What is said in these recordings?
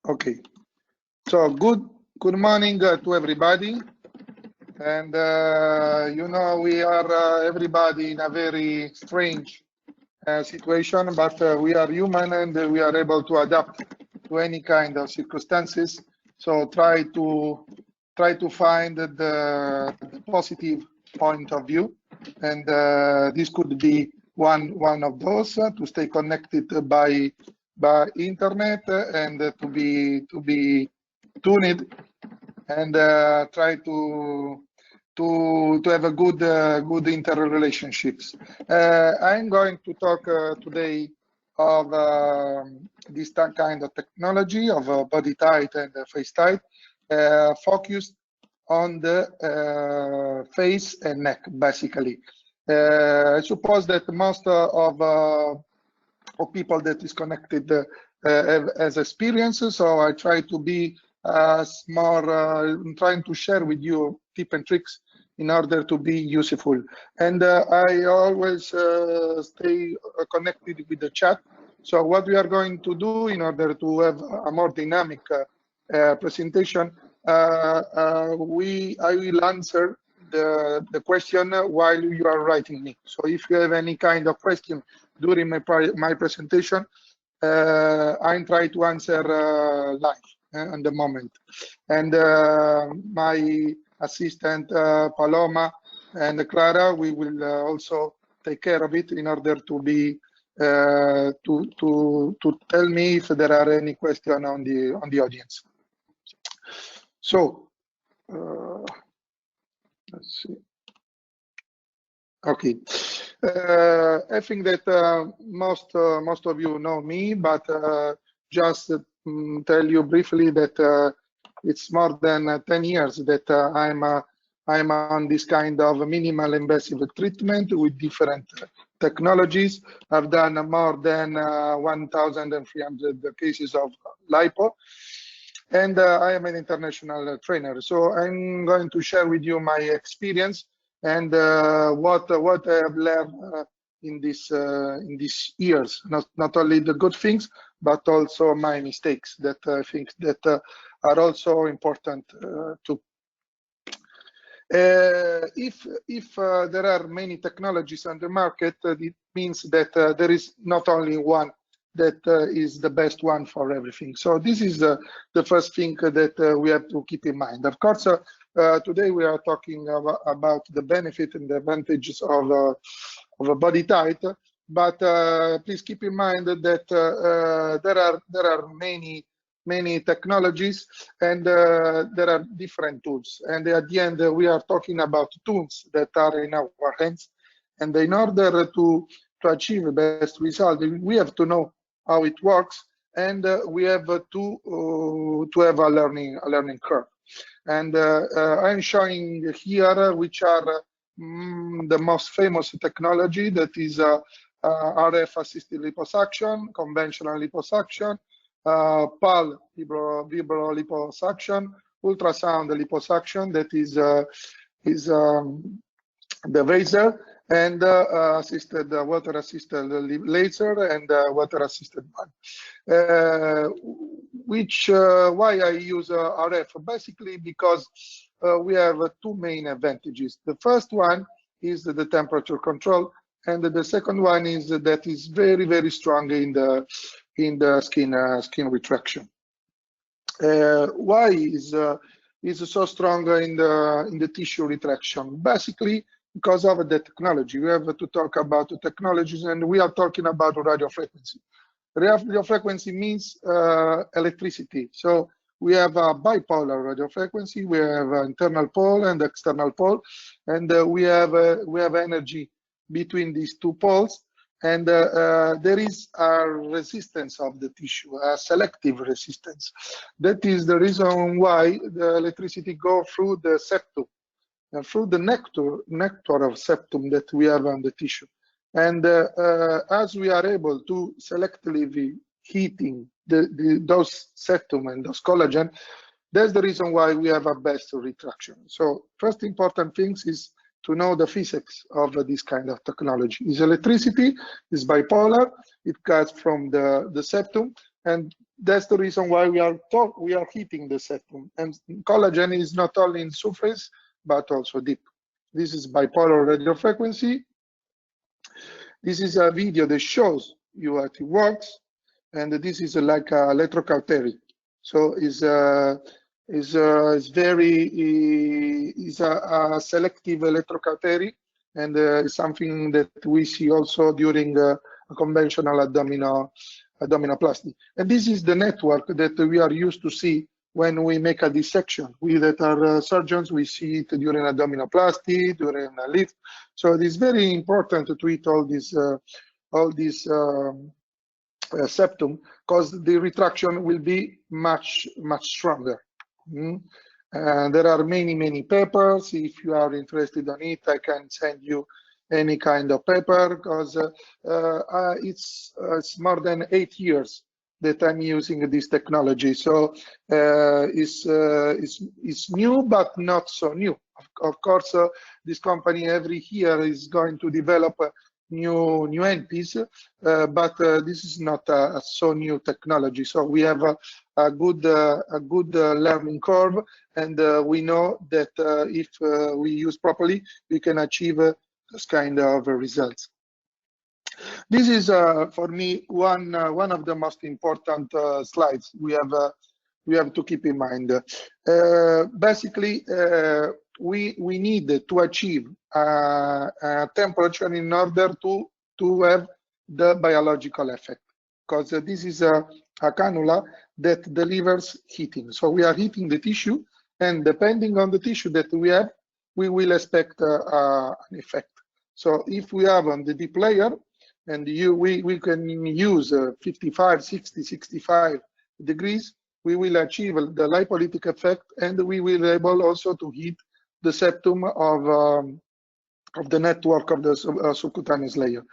Okay, so good morning to everybody, and you know, we are everybody in a very strange situation, but we are human and we are able to adapt to any kind of circumstances. So try to find the positive point of view, and this could be one of those to stay connected by internet and to be tuned and try to have a good interrelationships. I'm going to talk today of this kind of technology of BodyTite and FaceTite, focused on the face and neck, basically. I suppose that most of people that is connected as experiences, so I try to be trying to share with you tips and tricks in order to be useful. And I always stay connected with the chat. So what we are going to do in order to have a more dynamic presentation, I will answer the question while you are writing me. So if you have any kind of question during my presentation, I'm trying to answer live at the moment. And my assistant Paloma and Clara, we will also take care of it in order to be to tell me if there are any questions on the audience. So let's see. Okay, I think that most of you know me, but just tell you briefly that it's more than 10 years that I'm on this kind of minimal invasive treatment with different technologies. I've done more than 1,300 cases of lipo, and I am an international trainer. So I'm going to share with you my experience and what I have learned in these years. Not only the good things, but also my mistakes that I think that are also important too. If there are many technologies on the market, it means that there is not only one that is the best one for everything. So this is the first thing that we have to keep in mind. Of course, today we are talking about the benefit and the advantages of a BodyTite, but please keep in mind that there are many technologies, and there are different tools. And at the end, we are talking about tools that are in our hands. And in order to achieve the best result, we have to know how it works, and we have to have a learning curve. And I'm showing here which are the most famous technology, that is RF assisted liposuction, conventional liposuction, PAL vibro liposuction, ultrasound liposuction, that is the laser, and water assisted laser and water assisted one. Why I use RF? Basically because we have two main advantages. The first one is the temperature control, and the second one is that is very strong in the skin retraction. Why is so strong in the tissue retraction? Basically because of the technology. We have to talk about the technologies, and we are talking about radio frequency. Radio frequency means electricity. So we have a bipolar radio frequency. We have an internal pole and external pole, and we have energy between these two poles. And there is a resistance of the tissue, a selective resistance. That is the reason why the electricity goes through the septum, through the nectar of septum that we have on the tissue. And as we are able to selectively heating those septum and those collagen, that's the reason why we have a best retraction. So first important things is to know the physics of this kind of technology. Is electricity, is bipolar, it comes from the septum, and that's the reason why we are heating the septum. And collagen is not only in surface but also deep. This is bipolar radiofrequency. This is a video that shows you how it works, and this is like electrocautery. So it's a selective electrocautery, and it's something that we see also during a conventional abdominoplasty. And this is the network that we are used to see when we make a dissection. We that are surgeons, we see it during abdominoplasty, during a lift. So it is very important to treat all these septum, because the retraction will be much stronger. There are many papers. If you are interested on it, I can send you any kind of paper, because it's more than 8 years that I'm using this technology. So it's new, but not so new. Of course, this company every year is going to develop new NPs, but this is not a so new technology. So we have a good learning curve, and we know that if we use properly, we can achieve this kind of results. This is for me one of the most important slides we have to keep in mind. Basically, we need to achieve a temperature in order to have the biological effect, because this is a cannula that delivers heating. So we are heating the tissue, and depending on the tissue that we have, we will expect an effect. So if we have on the deep layer, and we can use 55, 60, 65 degrees, we will achieve the lipolytic effect, and we will be able also to heat the septum of the network of the subcutaneous layer.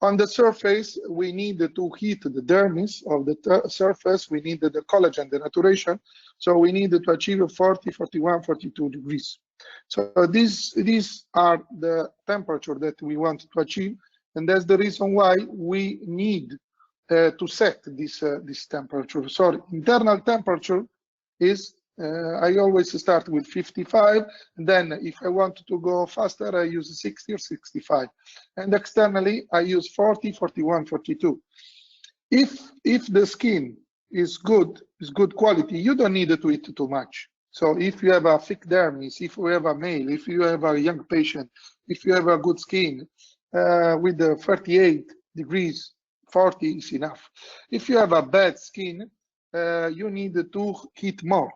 On the surface, we need to heat the dermis of the surface. We need the collagen denaturation. So we need to achieve 40, 41, 42 degrees. So these are the temperature that we want to achieve. And that's the reason why we need to set this temperature. So internal temperature is, I always start with 55. And then if I want to go faster, I use 60 or 65. And externally, I use 40, 41, 42. If the skin is good quality, you don't need to eat too much. So if you have a thick dermis, if you have a male, if you have a young patient, if you have a good skin, with the 38 degrees, 40 is enough. If you have a bad skin, you need to heat more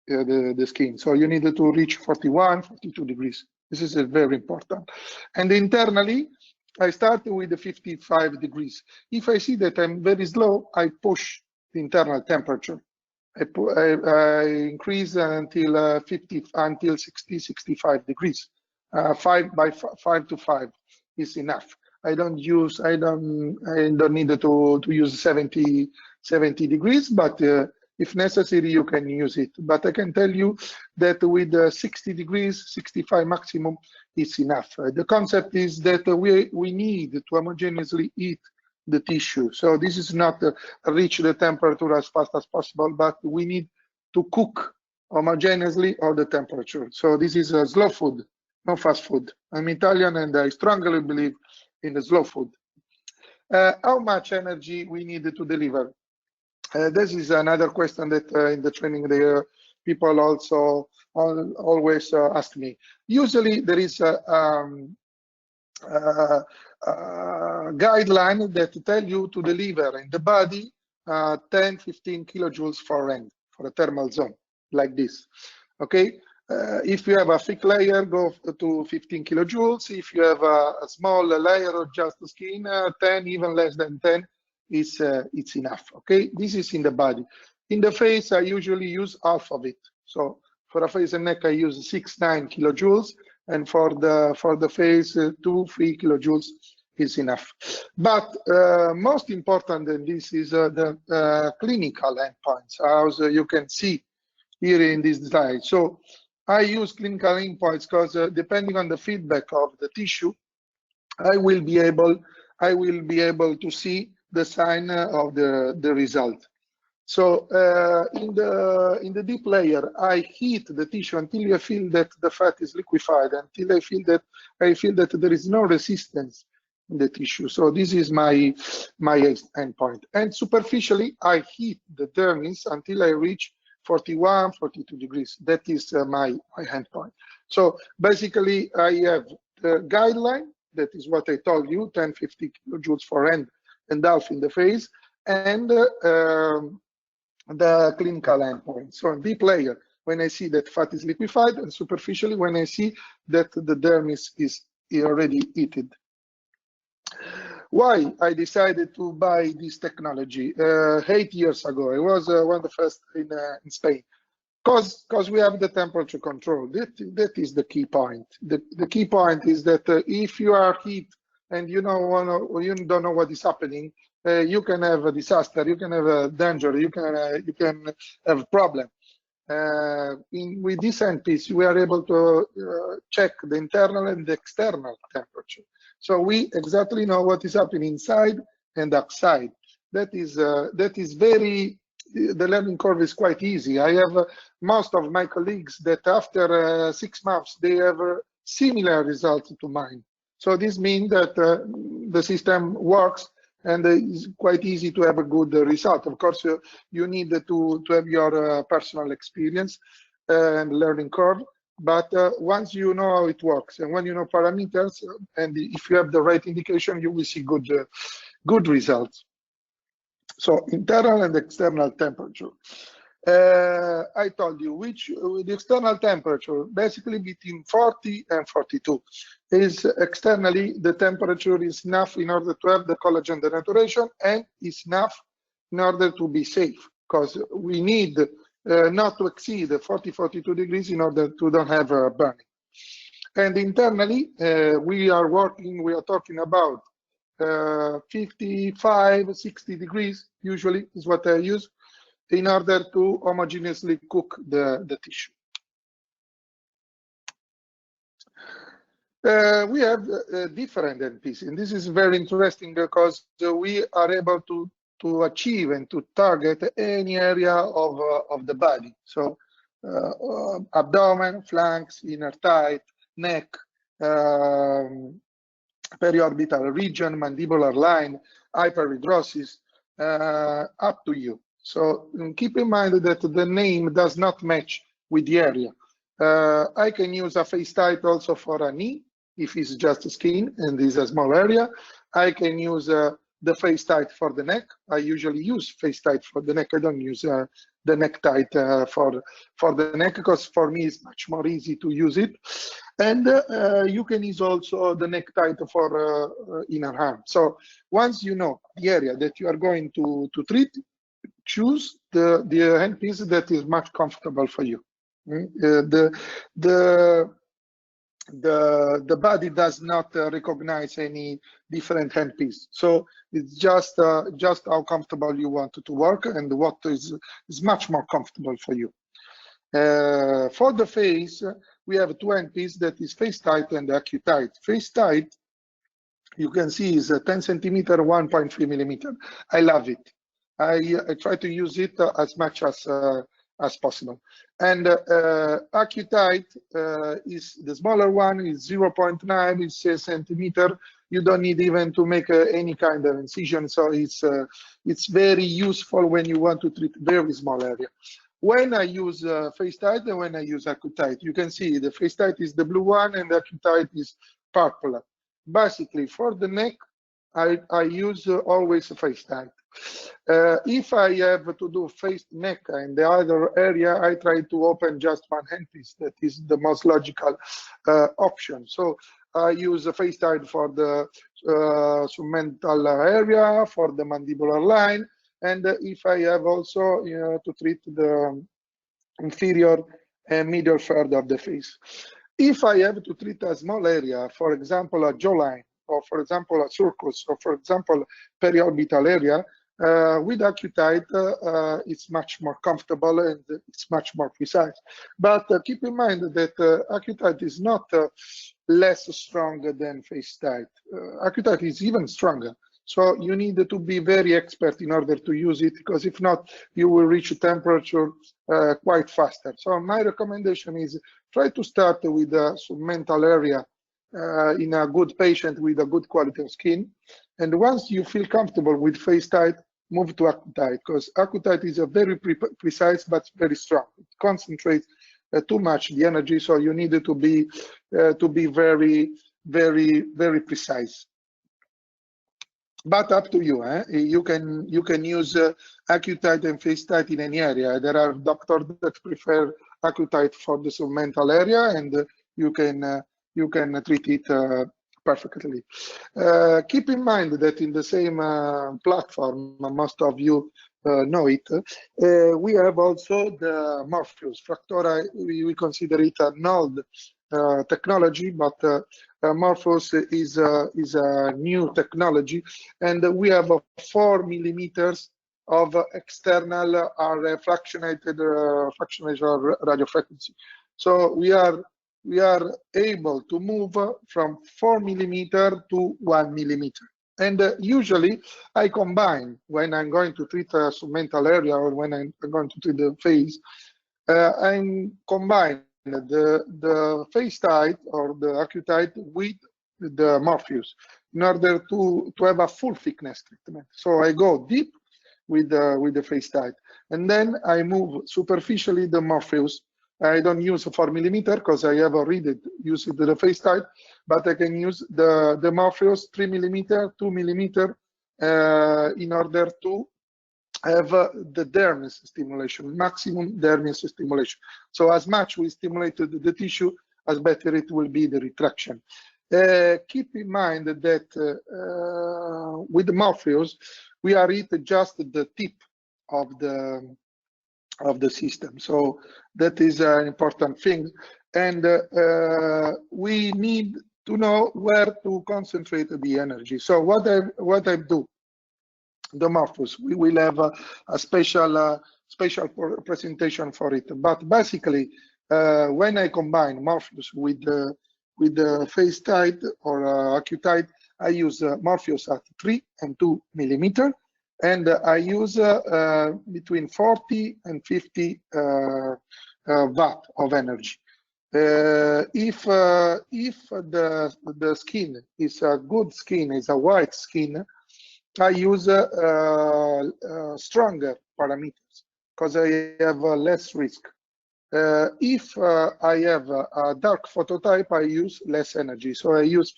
the skin. So you need to reach 41, 42 degrees. This is very important. And internally, I start with the 55 degrees. If I see that I'm very slow, I push the internal temperature. I increase until 60, 65 degrees. 5 to 5 is enough. I don't need to use 70 degrees, but if necessary, you can use it. But I can tell you that with 60 degrees, 65 maximum is enough. The concept is that we need to homogeneously heat the tissue. So this is not reach the temperature as fast as possible, but we need to cook homogeneously all the temperature. So this is a slow food, no fast food. I'm Italian, and I strongly believe in the slow food. How much energy we need to deliver? This is another question that in the training the people also always ask me. Usually there is a guideline that tell you to deliver in the body 10-15 kilojoules for end, for a thermal zone, like this. Okay. If you have a thick layer, go to 15 kilojoules. If you have a small layer of just skin, 10, even less than 10, it's enough. Okay, this is in the body. In the face, I usually use half of it. So for a face and neck, I use 6-9 kilojoules, and for the face, 2-3 kilojoules is enough. But most important than this is the clinical endpoints, as you can see here in this slide. So I use clinical endpoints because depending on the feedback of the tissue, I will be able to see the sign of the result. So in the deep layer, I heat the tissue until I feel that the fat is liquefied, until I feel that there is no resistance in the tissue. So this is my endpoint. And superficially, I heat the dermis until I reach 41, 42 degrees. That is my endpoint. So basically, I have the guideline. That is what I told you: 10-50 kilojoules for hand and half in the face, and the clinical endpoint. So in deep layer, when I see that fat is liquefied, and superficially, when I see that the dermis is already heated. Why I decided to buy this technology? 8 years ago, I was one of the first in Spain. Because we have the temperature control. That is the key point. The key point is that if you are heat and you don't know what is happening, you can have a disaster, you can have a danger, you can have a problem. With this handpiece, we are able to check the internal and the external temperature. So we exactly know what is happening inside and outside. That is very, the learning curve is quite easy. I have most of my colleagues that after 6 months, they have similar results to mine. So this means that the system works and it's quite easy to have a good result. Of course, you need to have your personal experience and learning curve. But once you know how it works and when you know parameters, and if you have the right indication, you will see good results. So internal and external temperature. I told you the external temperature, basically between 40 and 42, is externally the temperature is enough in order to have the collagen denaturation, and is enough in order to be safe, because we need not to exceed 40-42 degrees in order to don't have burning. And internally, we are talking about 55-60 degrees usually is what I use in order to homogeneously cook the tissue. We have different handpieces, and this is very interesting because we are able to achieve and to target any area of the body. So abdomen, flanks, inner thigh, neck, periorbital region, mandibular line, hyperhidrosis, up to you. So keep in mind that the name does not match with the area. I can use a FaceTite also for a knee if it's just skin and is a small area. I can use the FaceTite for the neck. I usually use FaceTite for the neck. I don't use the neck tight for the neck, because for me it's much more easy to use it. And you can use also the neck tight for inner arm. So once you know the area that you are going to treat, choose the handpiece that is much comfortable for you. The body does not recognize any different handpiece, so it's just how comfortable you want to work and what is much more comfortable for you. For the face, we have two handpieces, that is FaceTite and AccuTite. FaceTite, you can see, is a 10 centimeter, 1.3 millimeter. I love it. I try to use it as much as possible. And AccuTite is the smaller one, is 0.9, it's a centimeter. You don't need even to make any kind of incision, so it's very useful when you want to treat very small area. When I use FaceTite and when I use AccuTite, you can see the FaceTite is the blue one and the AccuTite is purple. Basically, for the neck, I use always FaceTite. If I have to do face, neck, and the other area, I try to open just one handpiece. That is the most logical option. So I use a FaceTite for the submental area, for the mandibular line, and if I have also to treat the inferior and middle third of the face. If I have to treat a small area, for example, a jawline, or for example, a sulcus, or for example, periorbital area, with AccuTite, it's much more comfortable and it's much more precise. But keep in mind that AccuTite is not less strong than FaceTite. AccuTite is even stronger. So you need to be very expert in order to use it, because if not, you will reach temperature quite faster. So my recommendation is try to start with the submental area in a good patient with a good quality of skin. And once you feel comfortable with FaceTite, move to AccuTite, because AccuTite is a very precise but very strong. It concentrates too much the energy, so you need to be very, very, very precise. But up to you. You can use AccuTite and FaceTite in any area. There are doctors that prefer AccuTite for the submental area, and you can treat it perfectly. Keep in mind that in the same platform, most of you know it, we have also the Morpheus. Fractora, we consider it an old technology, but Morpheus is a new technology, and we have 4 millimeters of external RF fractionated radio frequency. So we are able to move from 4 millimeter to 1 millimeter. And usually I combine, when I'm going to treat a submental area or when I'm going to treat the face, I'm combine the FaceTite or the AccuTite with the Morpheus in order to have a full thickness treatment. So I go deep with the FaceTite, and then I move superficially the Morpheus. I don't use 4 millimeter because I have already used the FaceTite, but I can use the Morpheus 3 millimeter, 2 millimeter in order to have the dermis stimulation, maximum dermis stimulation. So as much we stimulate the tissue, as better it will be the retraction. Keep in mind that with the Morpheus, we are at just the tip of the system. So that is an important thing. And we need to know where to concentrate the energy. So what I do, the Morpheus, we will have a special presentation for it. But basically, when I combine Morpheus with the FaceTite or AccuTite, I use Morpheus at 3 and 2 millimeter, and I use between 40 and 50 watt of energy. If the skin is a good skin, is a white skin, I use stronger parameters because I have less risk. If I have a dark phototype, I use less energy. So I use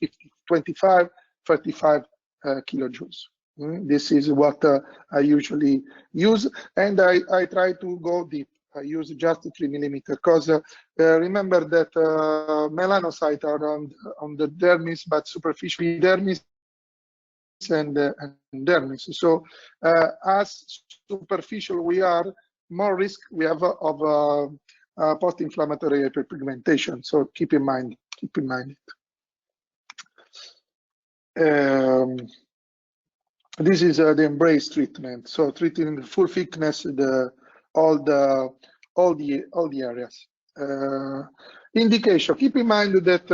25, 35 kilojoules. This is what I usually use, and I try to go deep. I use just 3 millimeter because remember that melanocytes are on the dermis, but superficially dermis and dermis. So as superficial we are, more risk we have of post-inflammatory hyperpigmentation. So keep in mind it. This is the embrace treatment. So treating the full thickness, all the areas. Indication. Keep in mind that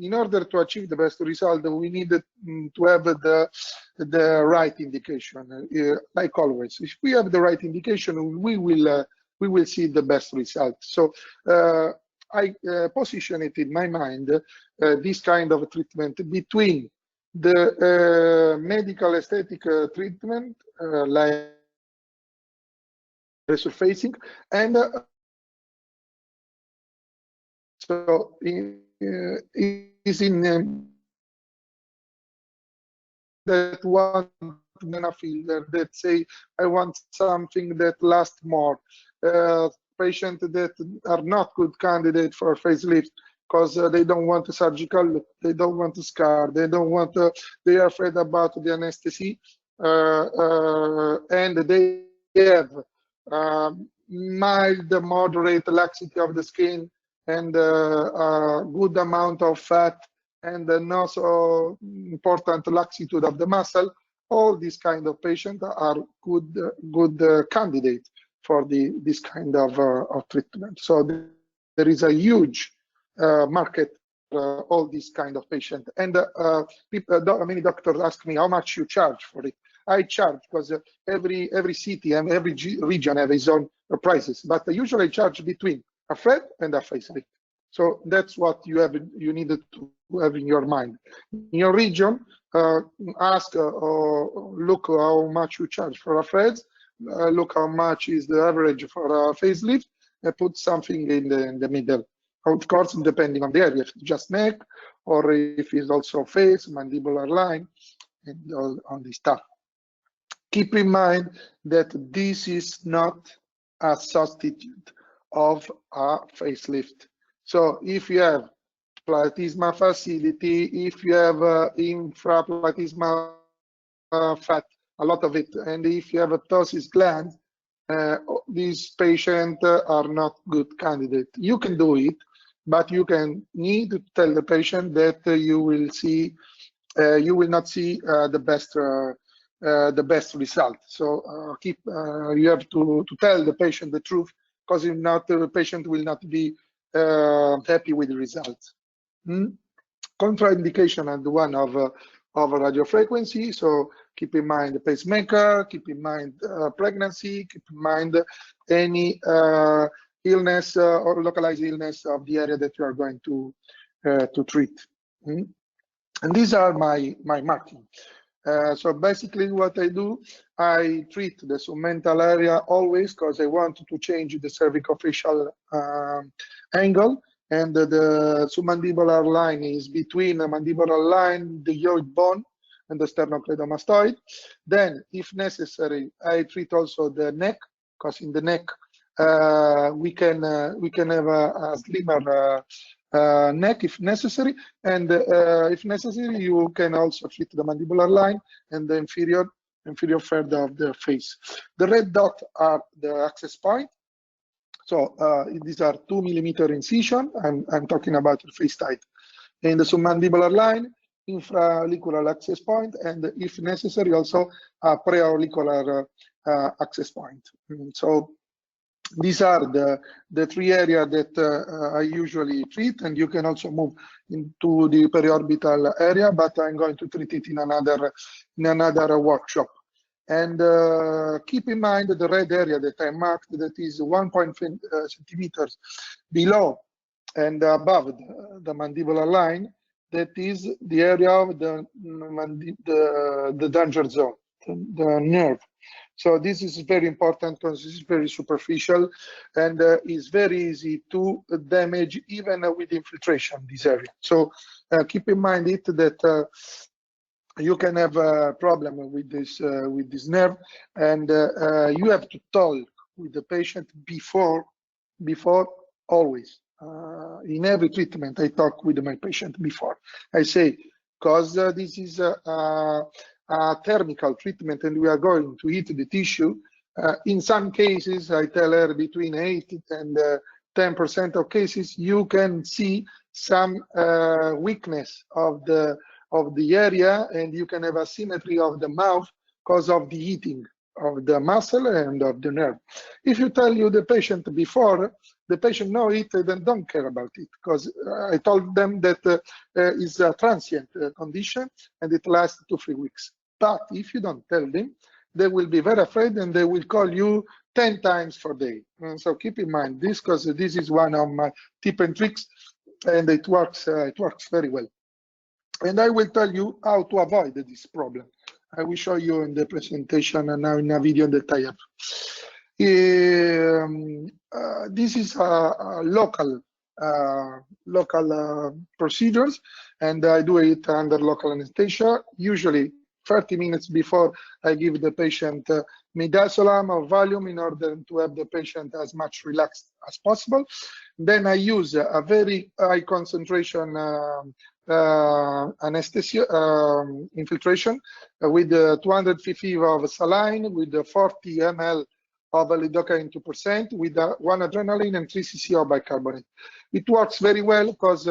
in order to achieve the best result, we need to have the right indication. Like always, if we have the right indication, we will see the best result. So I position it in my mind, this kind of treatment between the medical aesthetic treatment, like resurfacing, and so is in that one filler that say I want something that lasts more. Patients that are not good candidate for facelift because they don't want a surgical look, they don't want a scar, they don't want they are afraid about the anesthesia, and they have mild, moderate laxity of the skin and a good amount of fat and not so important laxitude of the muscle. All these kind of patients are good candidates for this kind of treatment. So there is a huge market all these kind of patient. And many doctors ask me how much you charge for it. I charge because every city and every region have its own prices, but I usually charge between a FRED and a facelift. So that's what you needed to have in your mind. In your region, ask or look how much you charge for a FRED, look how much is the average for a facelift, and put something in the middle. Of course, depending on the area, if it's just neck, or if it's also face, mandibular line, and all this stuff. Keep in mind that this is not a substitute of a facelift. So if you have platysma facility, if you have infraplatysmal fat, a lot of it, and if you have a ptosis gland, these patients are not good candidates. You can do it, but you need to tell the patient that you will not see the best result. So you have to tell the patient the truth, because if not, the patient will not be happy with the results. Contraindication and the one of radiofrequency. So keep in mind the pacemaker, keep in mind pregnancy, keep in mind any illness or localized illness of the area that you are going to treat. And these are my marking. So basically what I do, I treat the submental area always because I want to change the cervicofacial angle, and the submandibular line is between the mandibular line, the hyoid bone, and the sternocleidomastoid. Then, if necessary, I treat also the neck, because in the neck we can have a slimmer neck if necessary, and if necessary, you can also treat the mandibular line and the inferior third of the face. The red dot are the access point. So these are 2 millimeter incision. I'm talking about the FaceTite. In the submandibular line, infraauricular access point, and if necessary, also a preauricular access point. So these are the 3 areas that I usually treat, and you can also move into the periorbital area, but I'm going to treat it in another workshop. And keep in mind the red area that I marked, that is 1.5 centimeters below and above the mandibular line. That is the area of the danger zone, the nerve. So this is very important because this is very superficial, and is very easy to damage even with infiltration, this area. So keep in mind that you can have a problem with this nerve, and you have to talk with the patient before always. In every treatment, I talk with my patient before. I say, because this is a thermical treatment and we are going to heat the tissue. In some cases, I tell her between 8 and 10% of cases, you can see some weakness of the area, and you can have asymmetry of the mouth because of the heating of the muscle and of the nerve. If you tell the patient before, the patient know it and don't care about it, because I told them that it's a transient condition and it lasts 2 to 3 weeks. But if you don't tell them, they will be very afraid and they will call you 10 times per day. And so keep in mind this, because this is one of my tips and tricks, and it works very well. And I will tell you how to avoid this problem. I will show you in the presentation and now in a video that I have. This is a local procedures, and I do it under local anesthesia, usually 30 minutes before I give the patient midazolam or Valium in order to have the patient as much relaxed as possible. Then I use a very high concentration anesthesia infiltration with 250 of saline, with 40 ml of lidocaine 2%, with 1 adrenaline and 3 cc of bicarbonate. It works very well because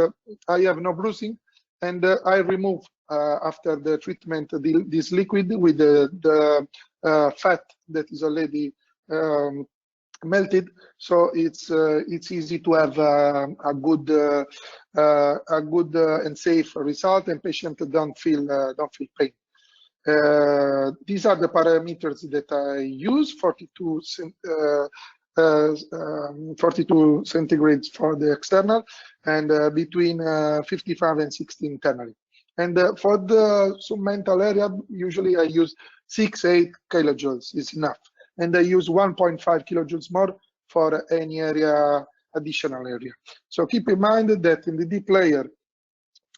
I have no bruising, and I remove after the treatment this liquid with the fat that is already melted, so it's easy to have a good and safe result, and patient don't feel pain. These are the parameters that I use: 42 centigrades for the external, and between 55 and 60 internally. And for the submental area, usually I use 6-8 kilojoules is enough. And I use 1.5 kilojoules more for any area, additional area. So keep in mind that in the deep layer,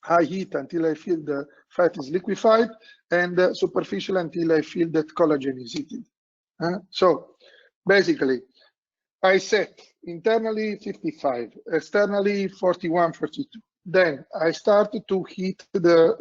I heat until I feel the fat is liquefied, and superficial until I feel that collagen is heated. So basically, I set internally 55, externally 41, 42. Then I start to heat the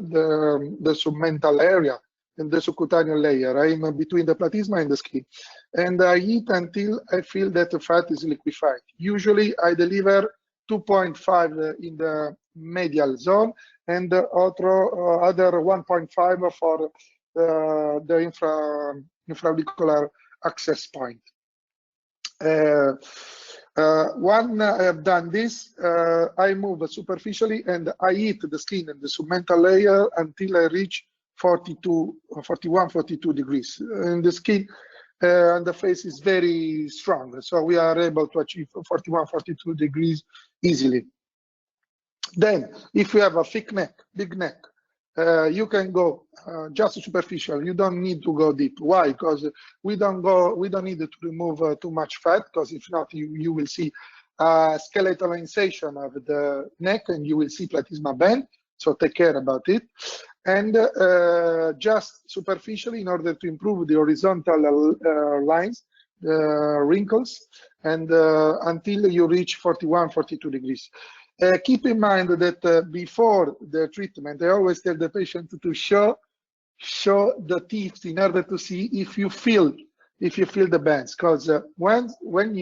submental area and the subcutaneous layer. I'm between the platysma and the skin. And I heat until I feel that the fat is liquefied. Usually I deliver 2.5 in the medial zone, and the other 1.5 for the infraauricular access point. When I have done this, I move superficially and I heat the skin and the submental layer until I reach 41, 42 degrees. And the skin and the face is very strong, so we are able to achieve 41, 42 degrees easily. Then, if you have a thick neck, big neck, you can go just superficial. You don't need to go deep. Why? Because we don't need to remove too much fat, because if not, you will see skeletalization of the neck and you will see platysma bend. So take care about it. And just superficially, in order to improve the horizontal lines, wrinkles, and until you reach 41, 42 degrees. Keep in mind that before the treatment, I always tell the patient to show the teeth in order to see if you feel the bends. Because when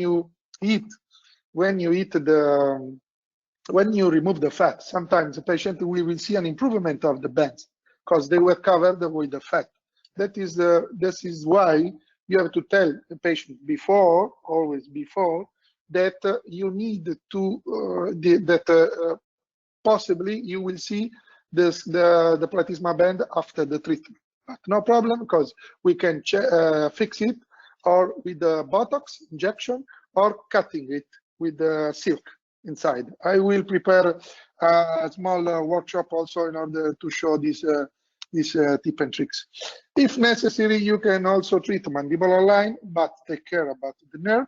you remove the fat, sometimes the patient will see an improvement of the bends because they were covered with the fat. This is why you have to tell the patient before, always before, that you need to possibly you will see the platysma bend after the treatment, but no problem, because we can fix it or with the Botox injection or cutting it with the silk inside. I will prepare a small workshop also in order to show these tip and tricks. If necessary, you can also treat mandibular line, but take care about the nerve.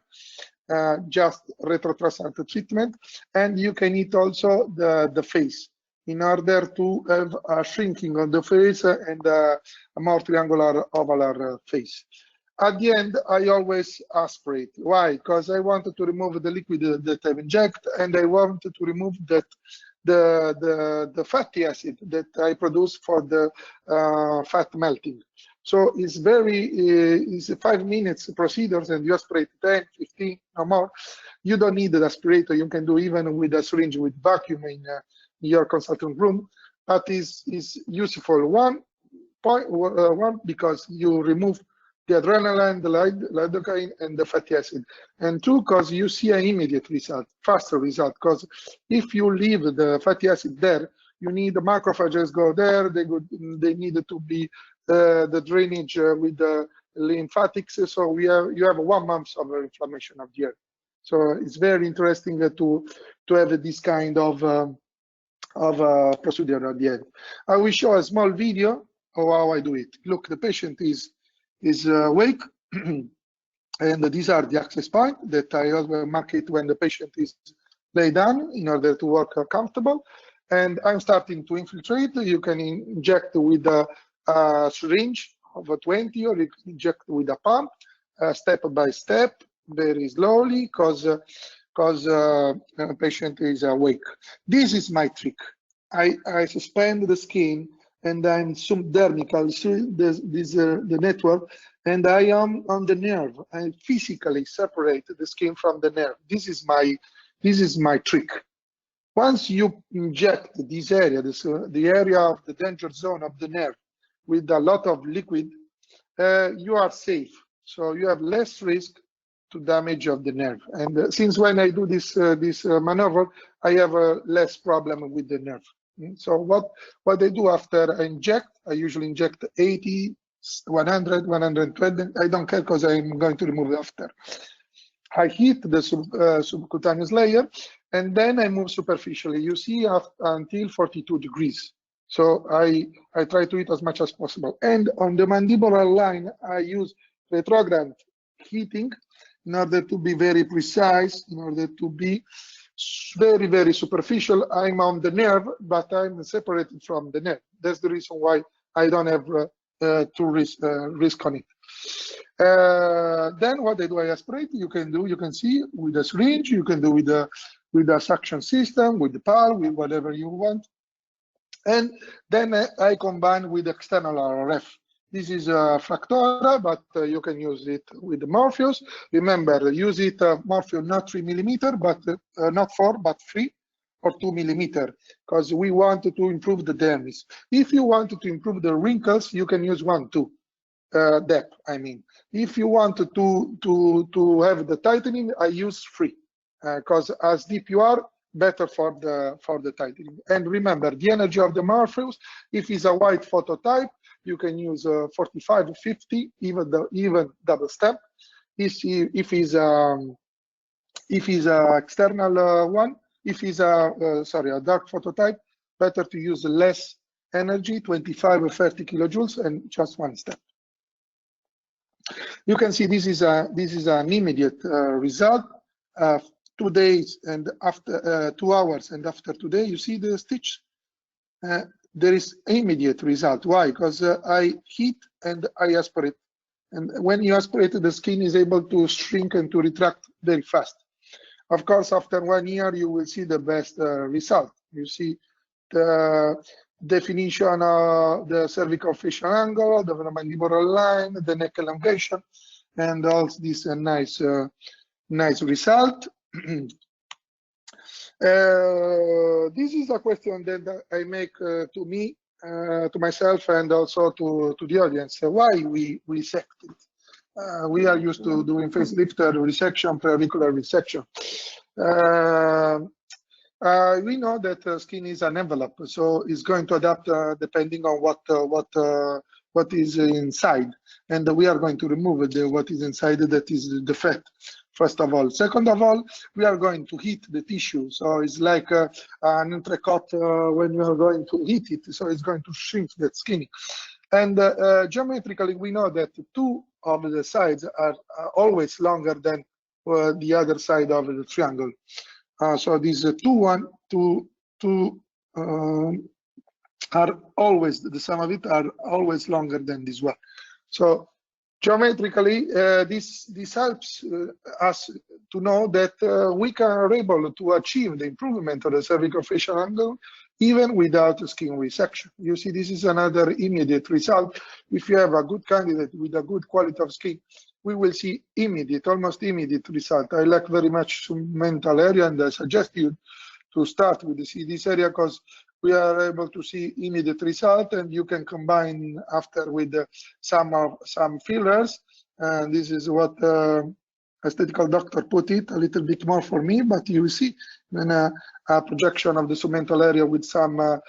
Just retrotransant treatment, and you can eat also the face in order to have a shrinking of the face and a more triangular ovalar face. At the end, I always aspirate. Why? Because I wanted to remove the liquid that I inject, and I wanted to remove that the fatty acid that I produce for the fat melting. So it's it's 5 minutes procedures, and you aspirate 10, 15 or more. You don't need the aspirator. You can do even with a syringe with vacuum in your consulting room, but is useful. One, because you remove the adrenaline, the lidocaine, and the fatty acid. And two, because you see an immediate result, faster result. Because if you leave the fatty acid there, you need the macrophages go there. They need to be the drainage with the lymphatics. So you have 1 month of inflammation of the ear. So it's very interesting to have this kind of procedure at the end. I will show a small video of how I do it. Look, the patient is awake, and these are the access points that I always mark it when the patient is lay down in order to work comfortable. And I'm starting to infiltrate. You can inject with a syringe of a 20, or you can inject with a pump, step by step, very slowly, because the patient is awake. This is my trick. I suspend the skin, and I'm subdermical, the network, and I am on the nerve. I physically separate the skin from the nerve. This is my trick. Once you inject this area, the area of the danger zone of the nerve, with a lot of liquid, you are safe. So you have less risk damage of the nerve. And since when I do this maneuver, I have less problem with the nerve. So what I do after I inject, I usually inject 80, 100, 120. I don't care because I'm going to remove it after. I heat the subcutaneous layer, and then I move superficially. You see, until 42 degrees. So I try to heat as much as possible. And on the mandibular line, I use retrograde heating in order to be very precise, in order to be very, very superficial. I'm on the nerve, but I'm separated from the nerve. That's the reason why I don't have to risk on it. Then what I do, I aspirate. You can see with a syringe, you can do with a suction system, with the PAL, with whatever you want. And then I combine with external RF. This is Fractora, but you can use it with the Morpheus. Remember, use it Morpheus not 3 millimeter, but not 4, but 3 or 2 millimeter, because we want to improve the dermis. If you want to improve the wrinkles, you can use 1, 2 depth. I mean, if you want to have the tightening, I use 3, because as deep you are, better for the tightening. And remember, the energy of the Morpheus, if it's a white phototype, you can use 45 or 50, even double step. If it's a external one, if it's a dark phototype, better to use less energy, 25 or 30 kilojoules, and just 1 step. You can see this is an immediate result. 2 days and after 2 hours and after 2 days, you see the stitch. There is immediate result. Why? Because I heat and I aspirate. And when you aspirate, the skin is able to shrink and to retract very fast. Of course, after 1 year, you will see the best result. You see the definition of the cervical facial angle, the mandibular line, the neck elongation, and all this nice result. This is a question that I make to me, to myself, and also to the audience. Why we resect it? We are used to doing facelift resection, periauricular resection. We know that skin is an envelope, so it's going to adapt depending on what is inside, and we are going to remove what is inside, that is the fat. First of all. Second of all, we are going to heat the tissue. So it's like an entrecote when you are going to heat it. So it's going to shrink that skin. And geometrically, we know that 2 of the sides are always longer than the other side of the triangle. So these 2 are always, the sum of it are always longer than this one. So geometrically, this helps us to know that we are able to achieve the improvement of the cervical facial angle even without skin resection. You see, this is another immediate result. If you have a good candidate with a good quality of skin, we will see immediate, almost immediate result. I like very much mental area, and I suggest you to start with this area because we are able to see immediate result, and you can combine after with some fillers. And this is what aesthetical doctor put it a little bit more for me, but you will see then a projection of the submental area with some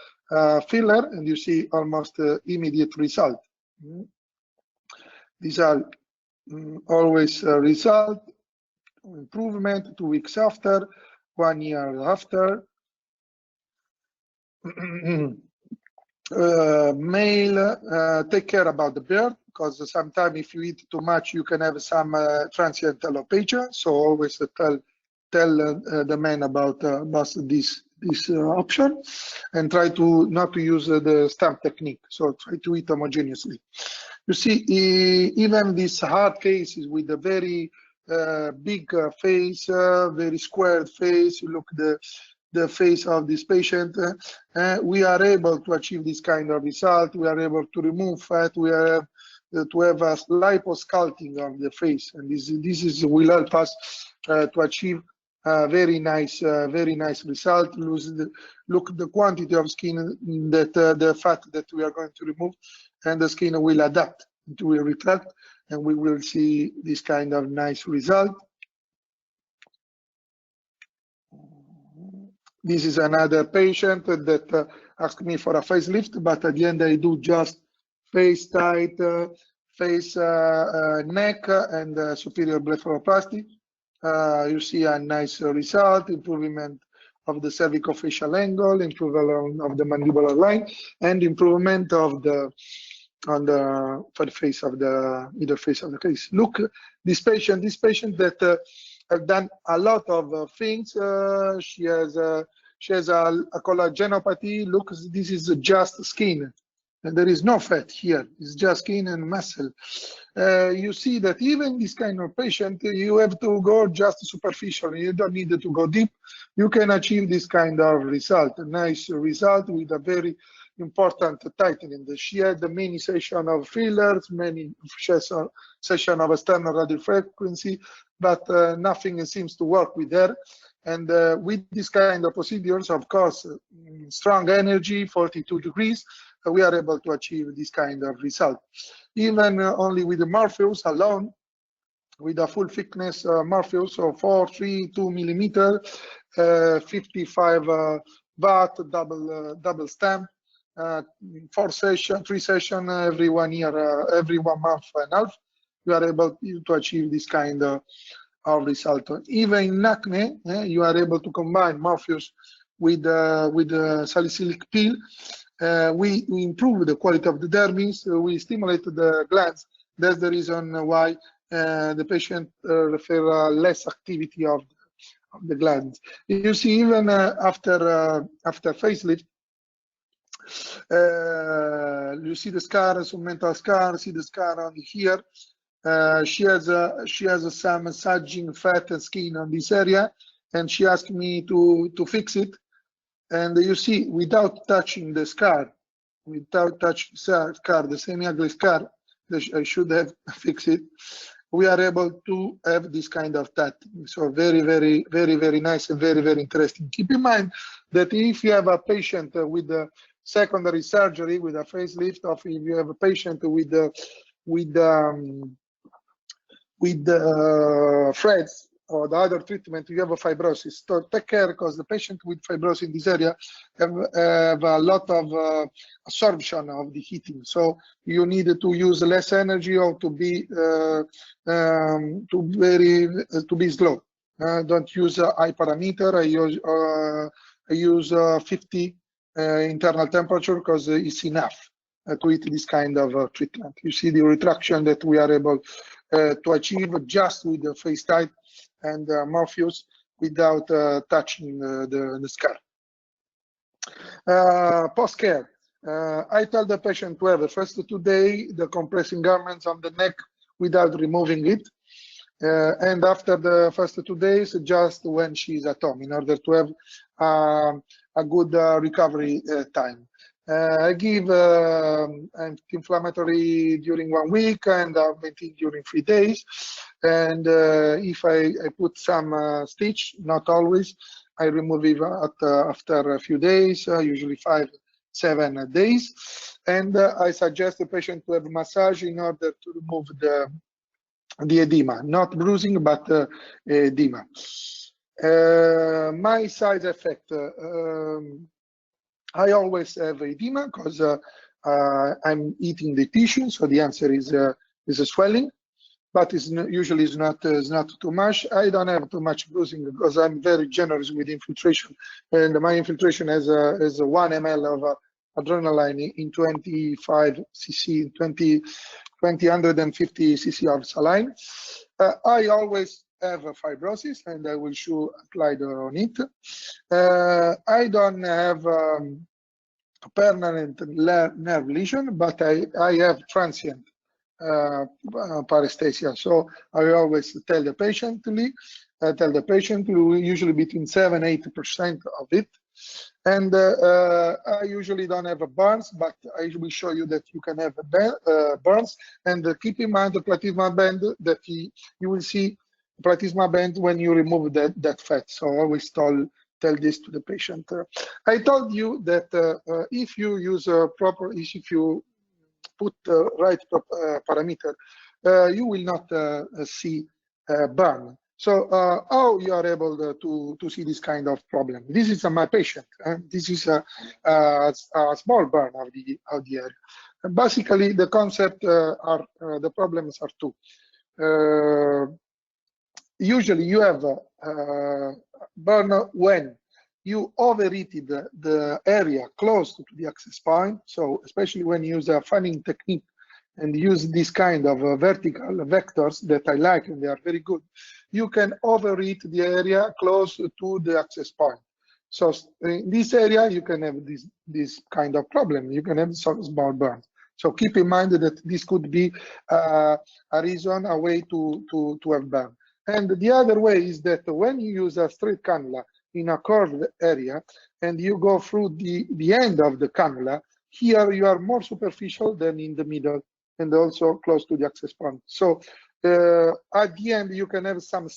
filler, and you see almost immediate result. These are always result, improvement 2 weeks after, 1 year after. Male, take care about the beard, because sometimes if you eat too much, you can have some transient alopecia. So always tell the man about this option, and try to not to use the stamp technique. So try to eat homogeneously. You see, even these hard cases with a very big face, very squared face, you look the face of this patient, we are able to achieve this kind of result. We are able to remove fat. We are to have a liposculpting of the face, and this will help us to achieve very nice result. Look the quantity of skin that the fat that we are going to remove, and the skin will adapt, it will retract, and we will see this kind of nice result. This is another patient that asked me for a facelift, but at the end I do just face tight, face, neck, and superior blepharoplasty. You see a nice result, improvement of the cervicofacial angle, improvement of the mandibular line, and improvement of the for the face of the either face of the case. Look, this patient that have done a lot of things. She has a collagenopathy. Look, this is just skin, and there is no fat here. It's just skin and muscle. You see that even this kind of patient, you have to go just superficial. You don't need to go deep. You can achieve this kind of result, a nice result with a very important tightening. She had many sessions of fillers, many sessions of external radio frequency, but nothing seems to work with her. And with this kind of procedures, of course, strong energy, 42 degrees, we are able to achieve this kind of result. Even only with the Morpheus alone, with a full thickness Morpheus, so 432 millimeter, 55 watt, double stamp, 3 sessions every 1 year, every 1 month and a half, you are able to achieve this kind of result. Even in acne, you are able to combine Morpheus with salicylic peel. We improve the quality of the dermis, we stimulate the glands. That's the reason why the patient refer less activity of the glands. You see, even after facelift, you see the scar, submental scar, see the scar on here. She has some massaging fat and skin on this area, and she asked me to fix it. And you see, without touching the scar, the semi-ugly scar that I should have fixed it, we are able to have this kind of tightening. So very, very, very, very nice and very, very interesting. Keep in mind that if you have a patient with a secondary surgery, with a facelift, or if you have a patient with threads or the other treatment, you have a fibrosis. So take care, because the patient with fibrosis in this area have a lot of absorption of the heating. So you need to use less energy, or to be slow. Don't use a high parameter. I use 50 internal temperature, because it's enough to eat this kind of treatment. You see the retraction that we are able to achieve just with the face tight and Morpheus, without touching the scar. Post care. I tell the patient to have the first 2 days the compressing garments on the neck without removing it, and after the first 2 days, just when she's at home, in order to have a good recovery time. I give anti-inflammatory during 1 week, and maintain during 3 days. And if I put some stitch, not always, I remove it after a few days, usually 5-7 days. And I suggest the patient to have massage in order to remove the edema, not bruising, but edema. My side effect. I always have edema because I'm eating the tissue, so the answer is a swelling, but usually is not too much. I don't have too much bruising because I'm very generous with infiltration, and my infiltration has 1 ml of adrenaline in 25 cc, 250 cc of saline. I always have a fibrosis, and I will show a slide on it. I don't have permanent nerve lesion, but I have transient paresthesia. So I always tell the patient, usually between 7-8% of it. And I usually don't have a burns, but I will show you that you can have burns. And keep in mind the platysma band, that you will see platysma band when you remove that fat. So I always tell this to the patient. I told you that if you use if you put the right parameter, you will not see burn. So how you are able to see this kind of problem? This is my patient. This is a small burn of the area. And basically, the concept are the problems are two. Usually, you have burn when you overheated the area close to the access point. So especially when you use a fanning technique and use this kind of vertical vectors that I like, and they are very good, you can overheat the area close to the access point. So in this area, you can have this kind of problem. You can have some small burns. So keep in mind that this could be a reason, a way to have burn. And the other way is that when you use a straight cannula in a curved area and you go through the end of the cannula, here you are more superficial than in the middle and also close to the access point. So at the end, you can have some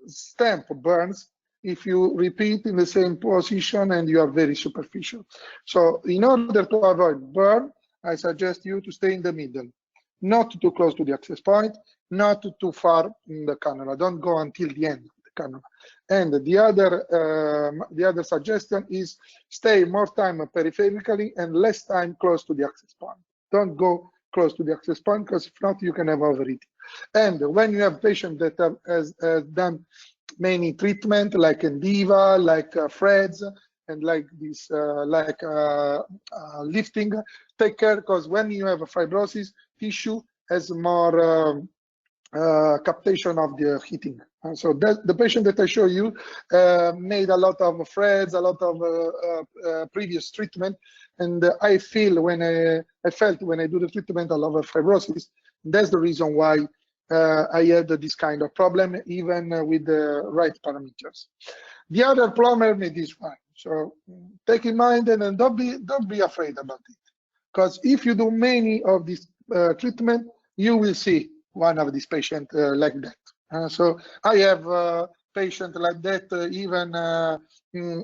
stamp burns if you repeat in the same position and you are very superficial. So in order to avoid burn, I suggest you to stay in the middle, not too close to the access point, not too far in the cannula. Don't go until the end of the cannula. And the other suggestion is stay more time peripherically and less time close to the access point. Don't go close to the access point, because if not, you can have overheating. And when you have patient that has done many treatment like Endiva, like Freds, and like this, lifting, take care, because when you have a fibrosis, tissue has more captation of the heating. So the patient that I show you made a lot of Freds, a lot of previous treatment, and I felt when I do the treatment a lot of fibrosis. That's the reason why I had this kind of problem, even with the right parameters. The other problem is this one. So take in mind, and don't be afraid about it, because if you do many of this treatment, you will see one of these patients like that. So I have a patient like that even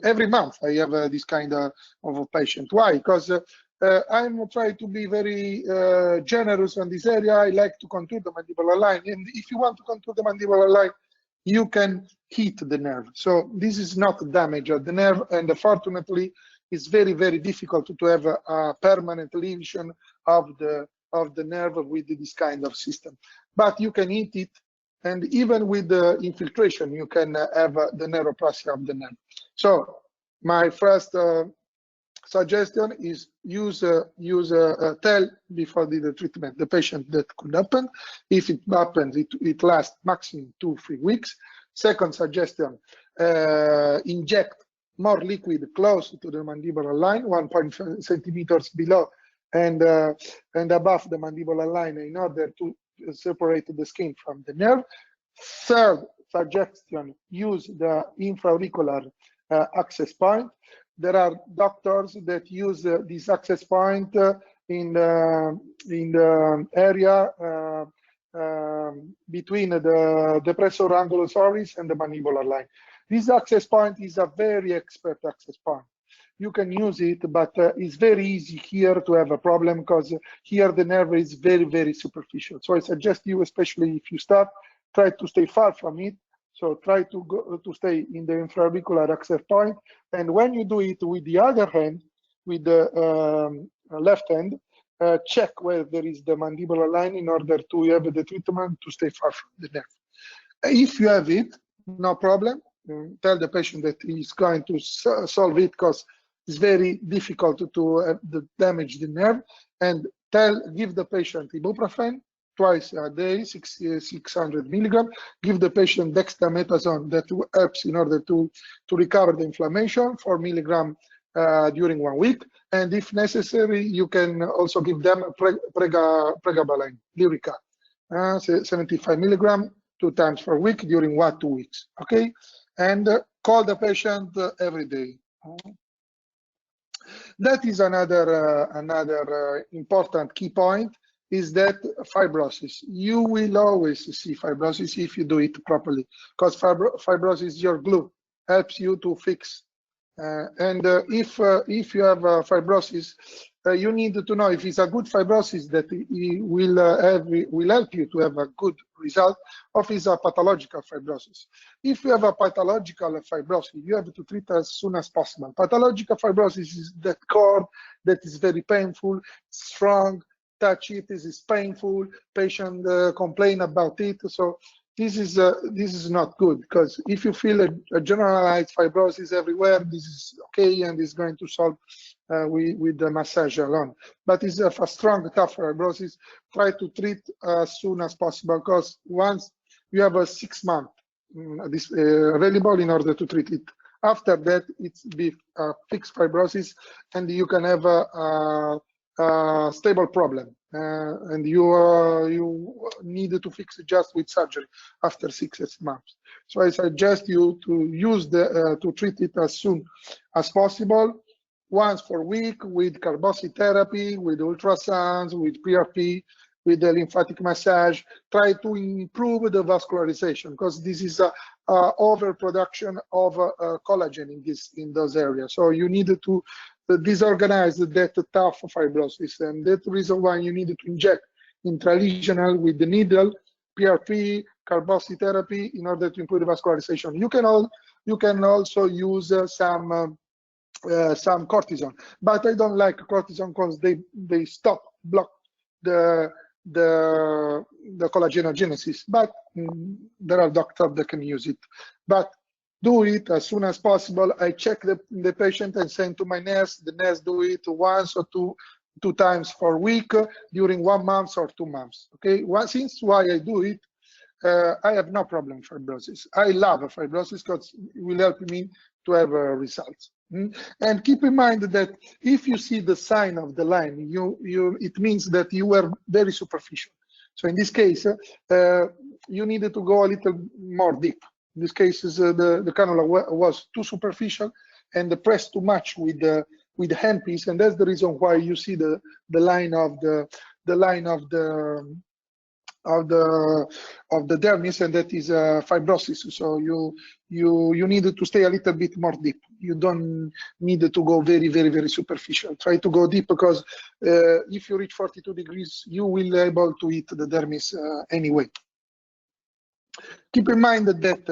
every month. I have this kind of a patient. Why? Because I'm trying to be very generous on this area. I like to contour the mandibular line, and if you want to contour the mandibular line, you can hit the nerve. So this is not damage of the nerve, and unfortunately, it's very, very difficult to have a permanent lesion of the nerve with this kind of system. But you can hit it, and even with the infiltration, you can have the neuroplasia of the nerve. So my first suggestion is tell before the treatment the patient that could happen. If it happens, it lasts maximum 2-3 weeks. Second suggestion, inject more liquid close to the mandibular line, 1.5 centimeters below and above the mandibular line, in order to separate the skin from the nerve. Third suggestion, use the infraauricular access point. There are doctors that use this access point in the area between the depressor angulus oris and the mandibular line. This access point is a very expert access point. You can use it, but it's very easy here to have a problem, because here the nerve is very, very superficial. So I suggest you, especially if you start, try to stay far from it. So try to stay in the infraauricular access point. And when you do it with the other hand, with the left hand, check where there is the mandibular line in order to have the treatment to stay far from the nerve. If you have it, no problem. Tell the patient that he's going to solve it, because it's very difficult to damage the nerve. And give the patient ibuprofen twice a day, 600 milligrams. Give the patient dexamethasone, that helps in order to recover the inflammation, 4 milligrams during 1 week. And if necessary, you can also give them pregabalin, Lyrica, 75 milligrams 2 times per week during 1-2 weeks. Okay, and call the patient every day. That is another important key point, is that fibrosis. You will always see fibrosis if you do it properly, because fibrosis is your glue, helps you to fix If you have fibrosis, you need to know if it's a good fibrosis that will help you to have a good result, or if it's a pathological fibrosis. If you have a pathological fibrosis, you have to treat as soon as possible. Pathological fibrosis is that cord that is very painful, strong, touch it, this is painful, patient complain about it. So this is not good, because if you feel a generalized fibrosis everywhere, this is okay and is going to solve with the massage alone. But if a strong, tough fibrosis, try to treat as soon as possible, because once you have a 6 month available in order to treat it. After that, it's be fixed fibrosis, and you can have a stable problem, and you need to fix it just with surgery after 6 months. So I suggest you to use to treat it as soon as possible, once per week, with carboxytherapy, with ultrasounds, with PRP, with the lymphatic massage. Try to improve the vascularization, because this is a overproduction of collagen in those areas. So you need to disorganize that tough fibrosis, and that's the reason why you need to inject intralesional with the needle, PRP, carboxytherapy, in order to improve the vascularization. You can also use some cortisone, but I don't like cortisone because they block the collagenesis. But there are doctors that can use it. But do it as soon as possible. I check the patient and send to my nurse. The nurse do it once or two times per week during 1 month or 2 months. Okay, since why I do it, I have no problem with fibrosis. I love fibrosis because it will help me to have results. And keep in mind that if you see the sign of the line, it means that you were very superficial. So in this case, you needed to go a little more deep. In this case, the cannula was too superficial and pressed too much with the handpiece, and that's the reason why you see the line of the dermis, and that is fibrosis. So you need to stay a little bit more deep. You don't need to go very, very, very superficial. Try to go deep, because if you reach 42 degrees, you will be able to hit the dermis anyway. Keep in mind that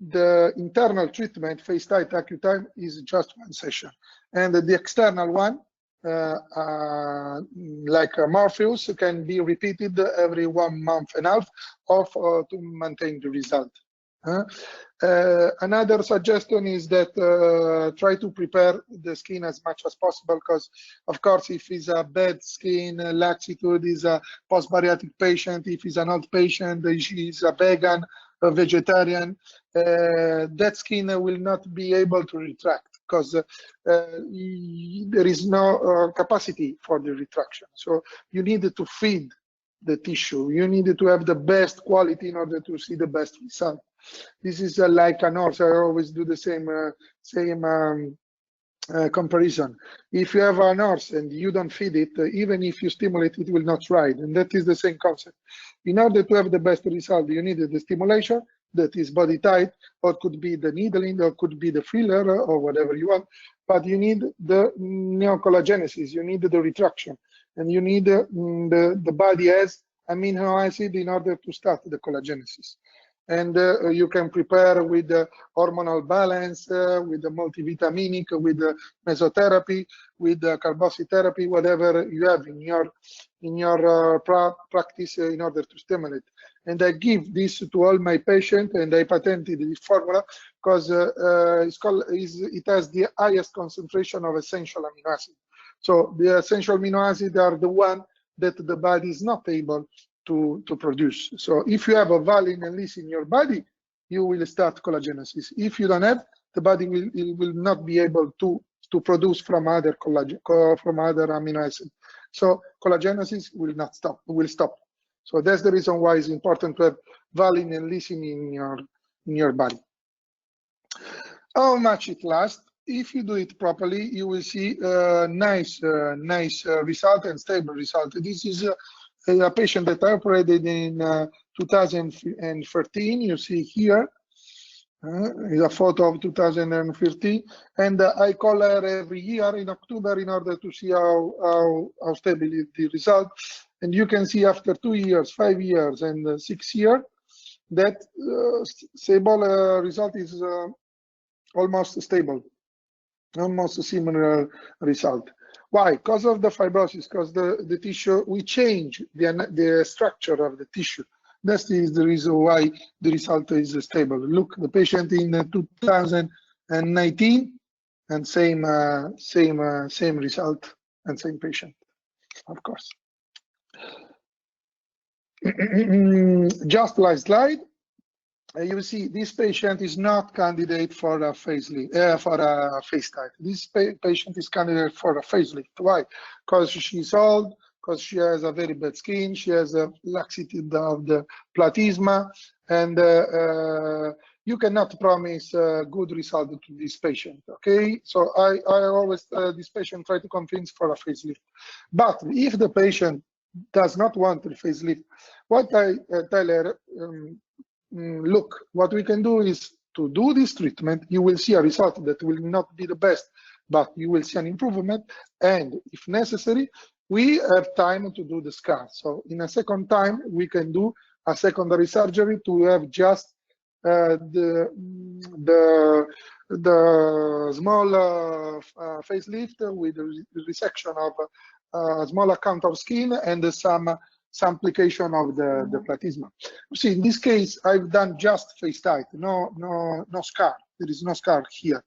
the internal treatment, FaceTite AccuTime, is just 1 session, and the external one, like Morpheus, can be repeated every 1.5 months to maintain the result. Another suggestion is that try to prepare the skin as much as possible, because of course if it's a bad skin, laxitude, is a post-bariatric patient, if he's an old patient, he's a vegan, a vegetarian, that skin will not be able to retract, because there is no capacity for the retraction. So you need to feed the tissue. You need to have the best quality in order to see the best result. This is like an horse. I always do the same comparison. If you have an horse and you don't feed it, even if you stimulate it, will not ride. And that is the same concept. In order to have the best result, you need the stimulation, that is BodyTite, or it could be the needling, or it could be the filler, or whatever you want. But you need the neocollagenesis, you need the retraction, and you need the body has amino acid in order to start the collagenesis. And you can prepare with the hormonal balance, with the multivitaminic, with the mesotherapy, with the carboxytherapy, whatever you have in your practice in order to stimulate. And I give this to all my patients, and I patented this formula because it has the highest concentration of essential amino acid. So the essential amino acids are the one that the body is not able to produce. So if you have a valine and lys in your body, you will start collagenesis. If you don't have, the body will not be able to produce from other amino acids. So collagenesis will stop. So that's the reason why it's important to have valine and lysine in your body. How much it lasts? If you do it properly, you will see nice result and stable result. This is a patient that I operated in 2013. You see here, Is a photo of 2015, and I call her every year in October in order to see how stable is the result. And you can see after 2 years, 5 years, and 6 years that stable result is almost stable, almost a similar result. Why? Because of the fibrosis, because the tissue, we change the structure of the tissue. That is the reason why the result is stable. Look, the patient in 2019, and same result and same patient, of course. Just last slide. You see, this patient is not candidate for a facelift, for a FaceTite. This patient is candidate for a facelift. Why? Because she's old, because she has a very bad skin, she has a laxity of the platysma, and you cannot promise a good result to this patient. Okay, so I always this patient try to convince for a facelift. But if the patient does not want a facelift, what I tell her. Look, what we can do is to do this treatment. You will see a result that will not be the best, but you will see an improvement. And if necessary, we have time to do the scar. So in a second time, we can do a secondary surgery to have just the small facelift with resection of a small amount of skin and some application of the platysma. You see, in this case, I've done just FaceTite, no scar. There is no scar here.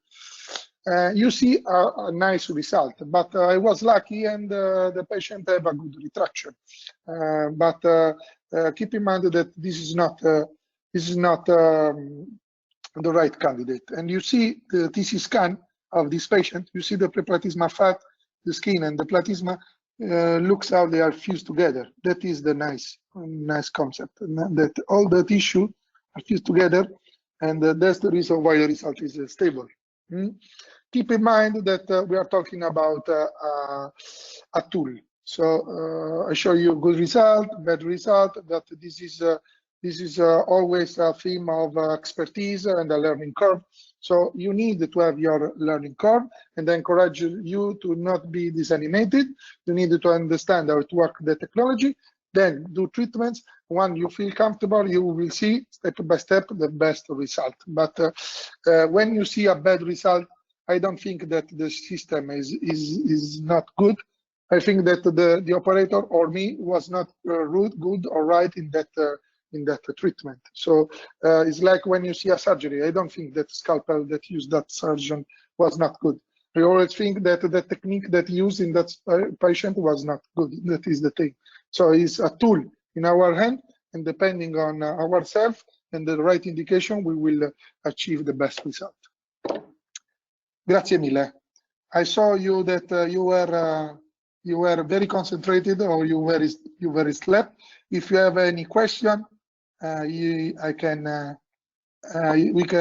You see a nice result, but I was lucky, and the patient have a good retraction. But keep in mind that this is not the right candidate. And you see the TC scan of this patient. You see the preplatysma fat, the skin, and the platysma. Looks how they are fused together. That is the nice concept, and that all the tissue are fused together, and that's the reason why the result is stable. Keep in mind that we are talking about a tool. So I show you good result, bad result. That this is always a theme of expertise and a learning curve. So you need to have your learning curve, and I encourage you to not be disanimated. You need to understand how to work the technology, then do treatments. When you feel comfortable, you will see step by step the best result. But when you see a bad result, I don't think that the system is not good. I think that the operator or me was not good or right in that treatment. So it's like when you see a surgery. I don't think that scalpel that used that surgeon was not good. I always think that the technique that used in that patient was not good. That is the thing. So it's a tool in our hand, and depending on ourselves and the right indication, we will achieve the best result. Grazie mille. I saw you that you were very concentrated, or you were slept. If you have any question, we can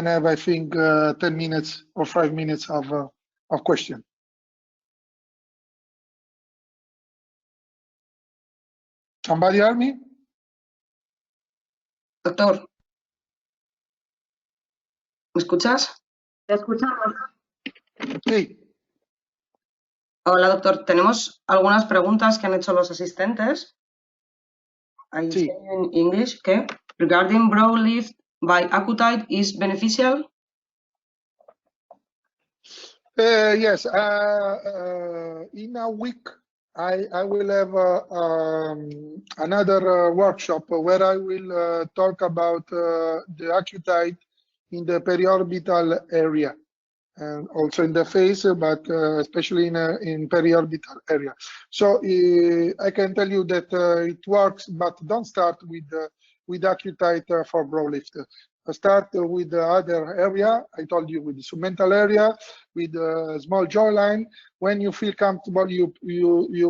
have, I think, 10 minutes or 5 minutes of question. Somebody hear me? Doctor, ¿me escuchas? Te escuchamos. Sí. Hola, doctor. Tenemos algunas preguntas que han hecho los asistentes. I Sí. say in English, okay. Regarding brow lift by BodyTite is beneficial? Yes. In a week, I will have another workshop where I will talk about the BodyTite in the periorbital area, and also in the face, but especially in periorbital area. So I can tell you that it works, but don't start with BodyTite for brow lift. Start with the other area. I told you, with the submental area, with the small jawline. When you feel comfortable, you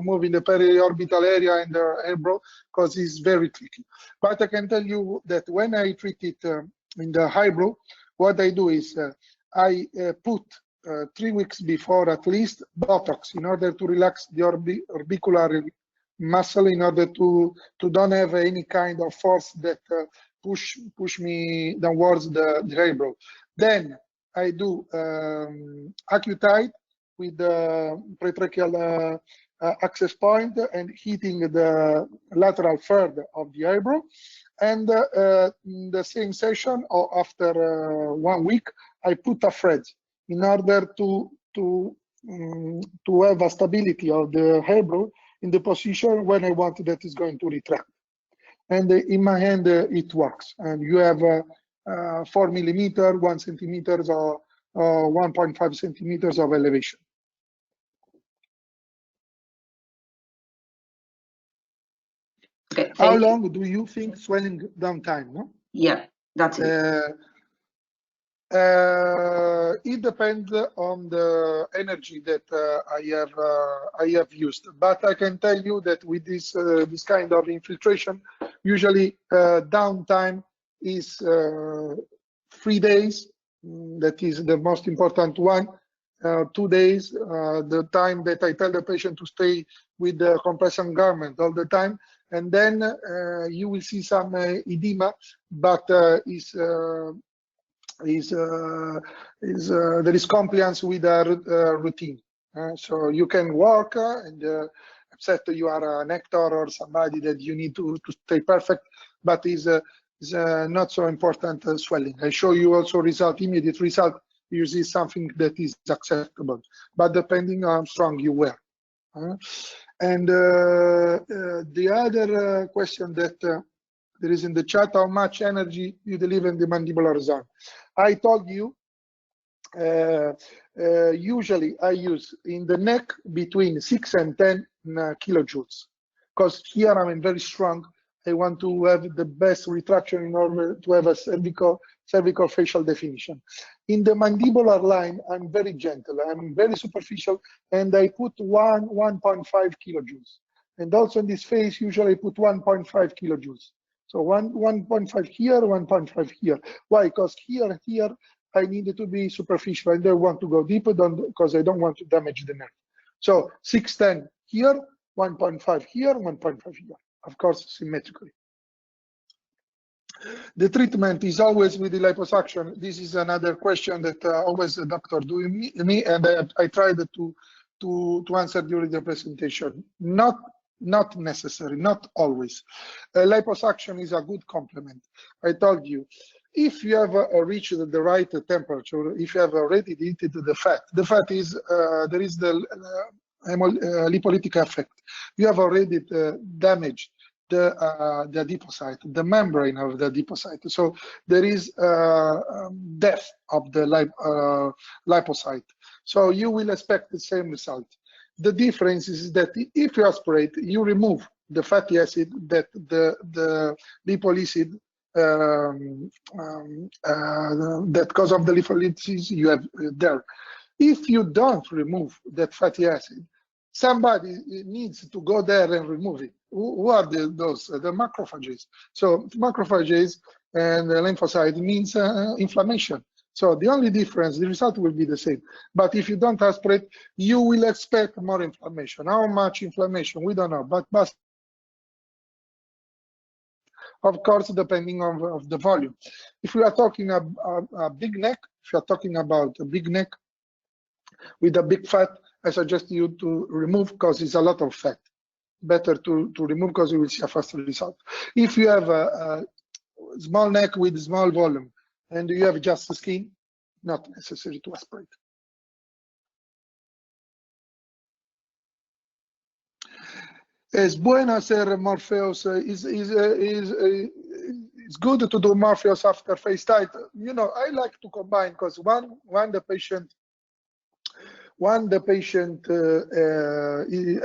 move in the periorbital area and the eyebrow, because it's very tricky. But I can tell you that when I treat it in the eyebrow, what I do is I put 3 weeks before at least Botox in order to relax the orbicular muscle, in order to don't have any kind of force that push me downwards the eyebrow. Then I do AccuTite with the pretracheal access point and hitting the lateral third of the eyebrow. And the same session, or after 1 week, I put a thread in order to have a stability of the eyebrow in the position when I want that is going to retract. And in my hand, it works. And you have 4 millimeter, 1 centimeters, or 1.5 centimeters of elevation. Okay, How long do you think swelling down time? No? Yeah, that's it. It depends on the energy that I have used, but I can tell you that with this kind of infiltration, usually downtime is 3 days. That is the most important one. 2 days, the time that I tell the patient to stay with the compression garment all the time, and then you will see some edema, but there is compliance with the routine. So you can work and except you are an actor or somebody that you need to stay perfect, but is not so important swelling. I show you also immediate result. You see something that is acceptable, but depending on how strong you were. And the other question that there is in the chat, how much energy you deliver in the mandibular zone? I told you, usually I use in the neck between 6 and 10 kilojoules, because here I'm very strong. I want to have the best retraction in order to have a cervical facial definition. In the mandibular line, I'm very gentle, I'm very superficial, and I put 1.5 kilojoules. And also in this face, usually I put 1.5 kilojoules. So 1.5 here, 1.5 here. Why? Because here I need to be superficial. I don't want to go deeper because I don't want to damage the nerve. So 610 here, 1.5 here, 1.5 here. Of course, symmetrically. The treatment is always with the liposuction. This is another question that always the doctor do me, and I tried to answer during the presentation. Not necessary, not always. Liposuction is a good complement. I told you, if you have reached the right temperature, if you have already heated the fat is there is the lipolytic effect. You have already damaged the adipocyte, the membrane of the adipocyte. So there is death of the lipocyte. So you will expect the same result. The difference is that if you aspirate, you remove the fatty acid that the lipolysis that cause of the lipolysis you have there. If you don't remove that fatty acid, somebody needs to go there and remove it. Who are those? The macrophages. So macrophages and the lymphocyte means inflammation. So the only difference, the result will be the same. But if you don't aspirate, you will expect more inflammation. How much inflammation? We don't know. But of course, depending on the volume. If we are talking a big neck, if you are talking about a big neck with a big fat, I suggest you to remove because it's a lot of fat. Better to remove because you will see a faster result. If you have a small neck with small volume and you have just the skin, not necessary to aspirate. Es bueno hacer Morpheus. It's good to do Morpheus after FaceTite. You know, I like to combine because when the patient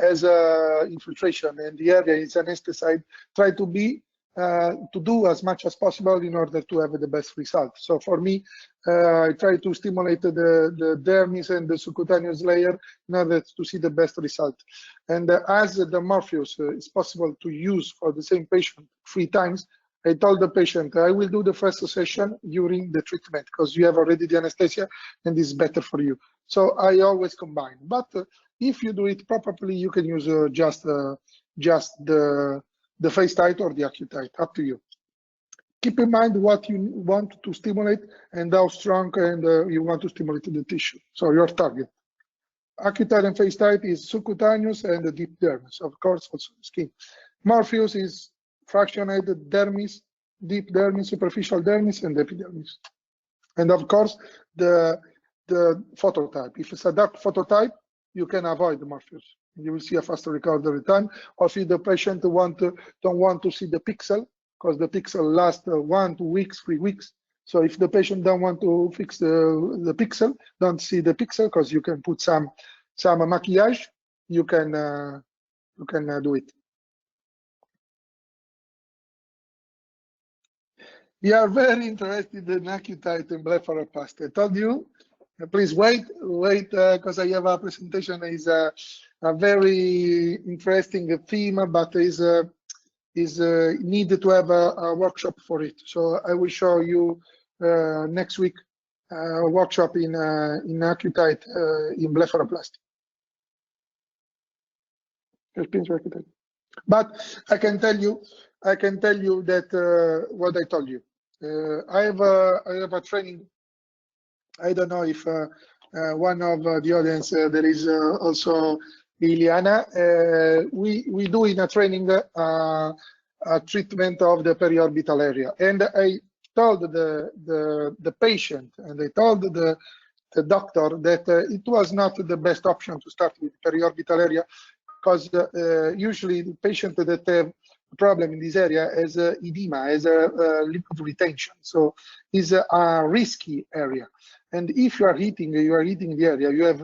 has infiltration and the area is anesthetized, try to do as much as possible in order to have the best result. So for me, I try to stimulate the dermis and the subcutaneous layer in order to see the best result. And as the Morpheus is possible to use for the same patient 3 times, I told the patient, I will do the first session during the treatment because you have already the anesthesia and it's better for you. So I always combine. But if you do it properly, you can use just the FaceTite or the AccuTite, up to you. keep in mind what you want to stimulate and how strong and you want to stimulate the tissue. So your target. Acute and face type is subcutaneous and the deep dermis, of course, also skin. Morpheus is fractionated dermis, deep dermis, superficial dermis, and epidermis. And of course, the phototype. If it's a dark phototype, you can avoid the Morpheus. You will see a faster recovery time. Or if the patient don't want to see the pixel, because the pixel lasts 1, 2 weeks, 3 weeks. So if the patient don't want to fix the pixel, don't see the pixel, because you can put some maquillage, you can do it. We are very interested in AccuTite and blepharoplasty. I told you, please wait, because I have a presentation. Is a very interesting theme, but is needed to have a workshop for it. So I will show you next week a workshop in AccuTite in blepharoplasty. But I can tell you that what I told you. I have a training. I don't know if one of the audience there is also Liliana. We do in a training a treatment of the periorbital area, and I told the patient and I told the doctor that it was not the best option to start with periorbital area, because usually the patient that have a problem in this area has edema, has a liquid retention, so it's a risky area. And if you are heating the area, you have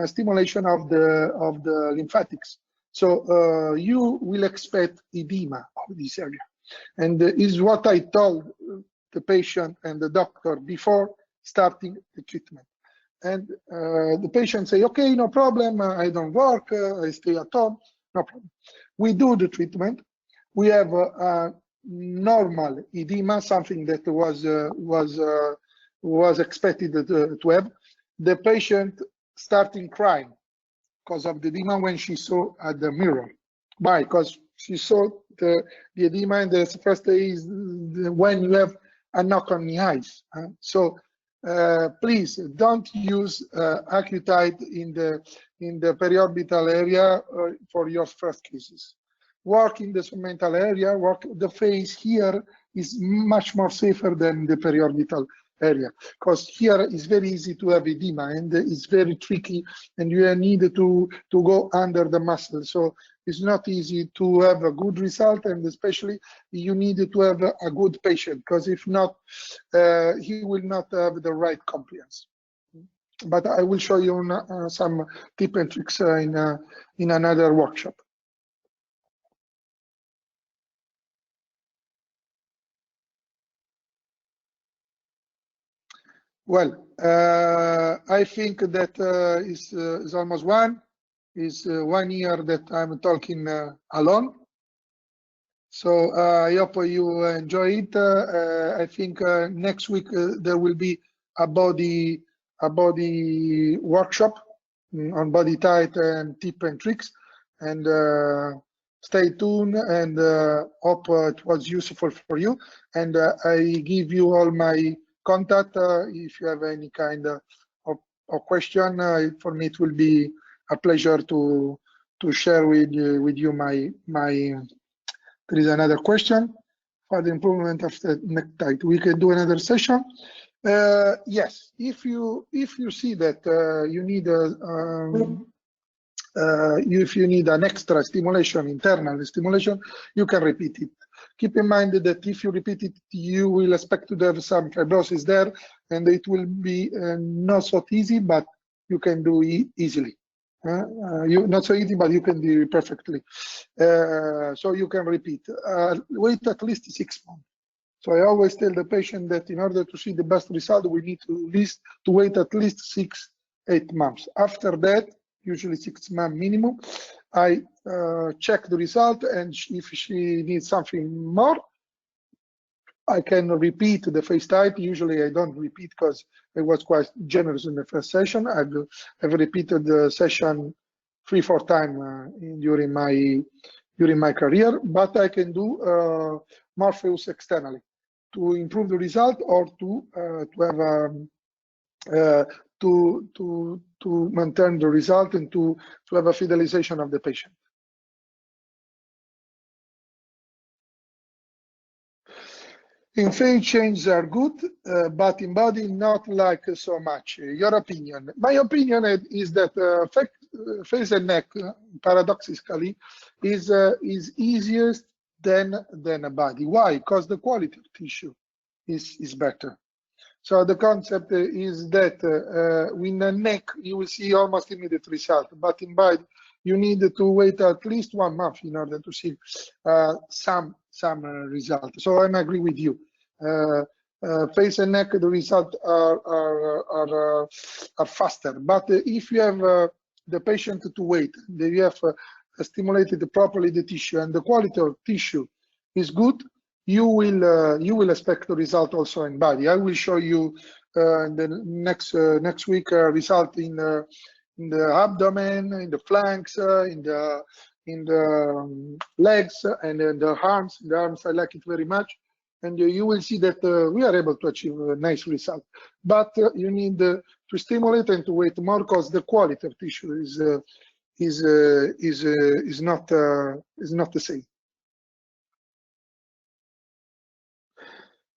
stimulation of the lymphatics, so you will expect edema of this area. And is what I told the patient and the doctor before starting the treatment. And the patient say, okay, no problem, I don't work, I stay at home, no problem. We do the treatment. We have normal edema, something that was expected to have. The patient starting crying because of the edema when she saw at the mirror. Why? Because she saw the edema, and the first day is when you have a knock on the eyes. So please don't use AccuTite in the periorbital area for your first cases. Work in the submental area, work the face here is much more safer than the periorbital area, because here is very easy to have edema and it's very tricky, and you need to go under the muscle. So it's not easy to have a good result, and especially you need to have a good patient, because if not, he will not have the right compliance. But I will show you some tips and tricks in another workshop. Well, I think that is almost 1 year that I'm talking alone. So I hope you enjoy it. I think next week there will be a body workshop on BodyTite and tips and tricks. And stay tuned, and hope it was useful for you. And I give you all my contact if you have any kind of question. For me, it will be a pleasure to share with you my. There is another question for the improvement of the necktie. We can do another session. Yes, if you see that you need if you need an extra stimulation, internal stimulation, you can repeat it. Keep in mind that if you repeat it, you will expect to have some fibrosis there, and it will be not so easy, but you can do it easily. Not so easy, but you can do it perfectly. So you can repeat. Wait at least 6 months. So I always tell the patient that in order to see the best result, we need to wait at least 6-8 months. After that, usually 6 months minimum, I check the result, and if she needs something more, I can repeat the face type. Usually I don't repeat because I was quite generous in the first session. I've repeated the session 3-4 times during my career, but I can do Morpheus externally. improve the result or to have to maintain the result and to have a fidelization of the patient. In face changes are good, but in body not like so much. Your opinion? My opinion is that face and neck, paradoxically, is easiest than a body. Why? Because the quality of tissue is better. So the concept is that in the neck you will see almost immediate result, but in body you need to wait at least 1 month in order to see some result. So I agree with you. Face and neck, the results are faster. But if you have the patient to wait, you have stimulated properly the tissue, and the quality of tissue is good, you will expect the result also in body. I will show you in the next week result in the abdomen, in the flanks, in the legs, and in the arms. In the arms, I like it very much, and you will see that we are able to achieve a nice result. But you need to stimulate and to wait more, because the quality of tissue is not the same.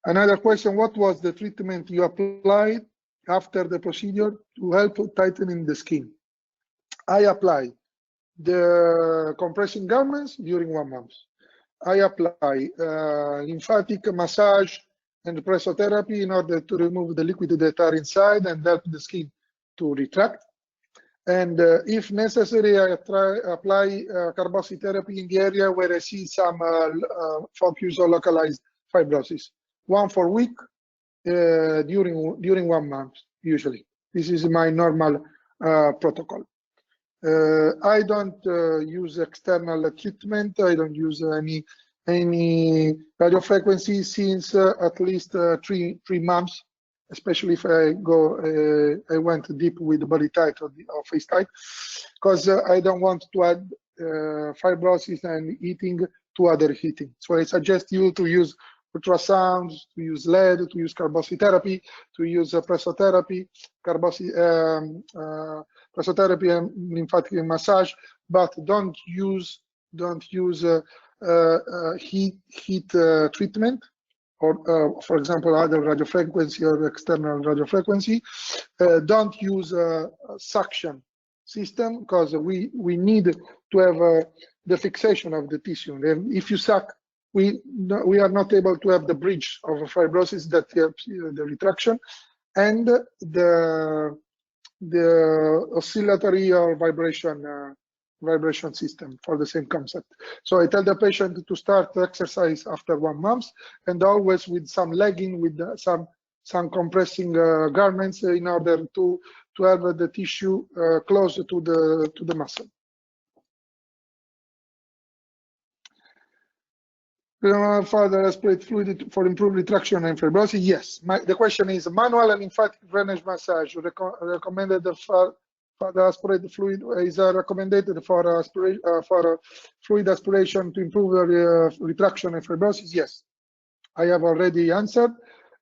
Another question: what was the treatment you applied after the procedure to help tightening the skin? I applied the compressing garments during 1 month. I apply lymphatic massage and pressotherapy in order to remove the liquid that are inside and help the skin to retract. And if necessary, I apply carboxy therapy in the area where I see some focus or localized fibrosis. 1 for week during 1 month, usually. This is my normal protocol. I don't use external treatment. I don't use any radiofrequency since at least 3 months, especially if I went deep with BodyTite or FaceTite, because I don't want to add fibrosis and heating to other heating. So I suggest you to use ultrasounds, to use LED, to use carboxy therapy, to use pressotherapy, pressotherapy and lymphatic massage, but don't use heat treatment, or for example other radiofrequency or external radiofrequency. Don't use suction system, because we need to have the fixation of the tissue. And if you suck, we are not able to have the bridge of fibrosis that helps the retraction and the oscillatory or vibration system for the same concept. So I tell the patient to start to exercise after 1 month, and always with some legging, with some compressing garments in order to have the tissue close to the muscle. Further aspirate fluid for improved retraction and fibrosis. Yes. The question is: manual and lymphatic drainage massage recommended for the aspirated fluid is recommended for fluid aspiration to improve retraction and fibrosis. Yes, I have already answered.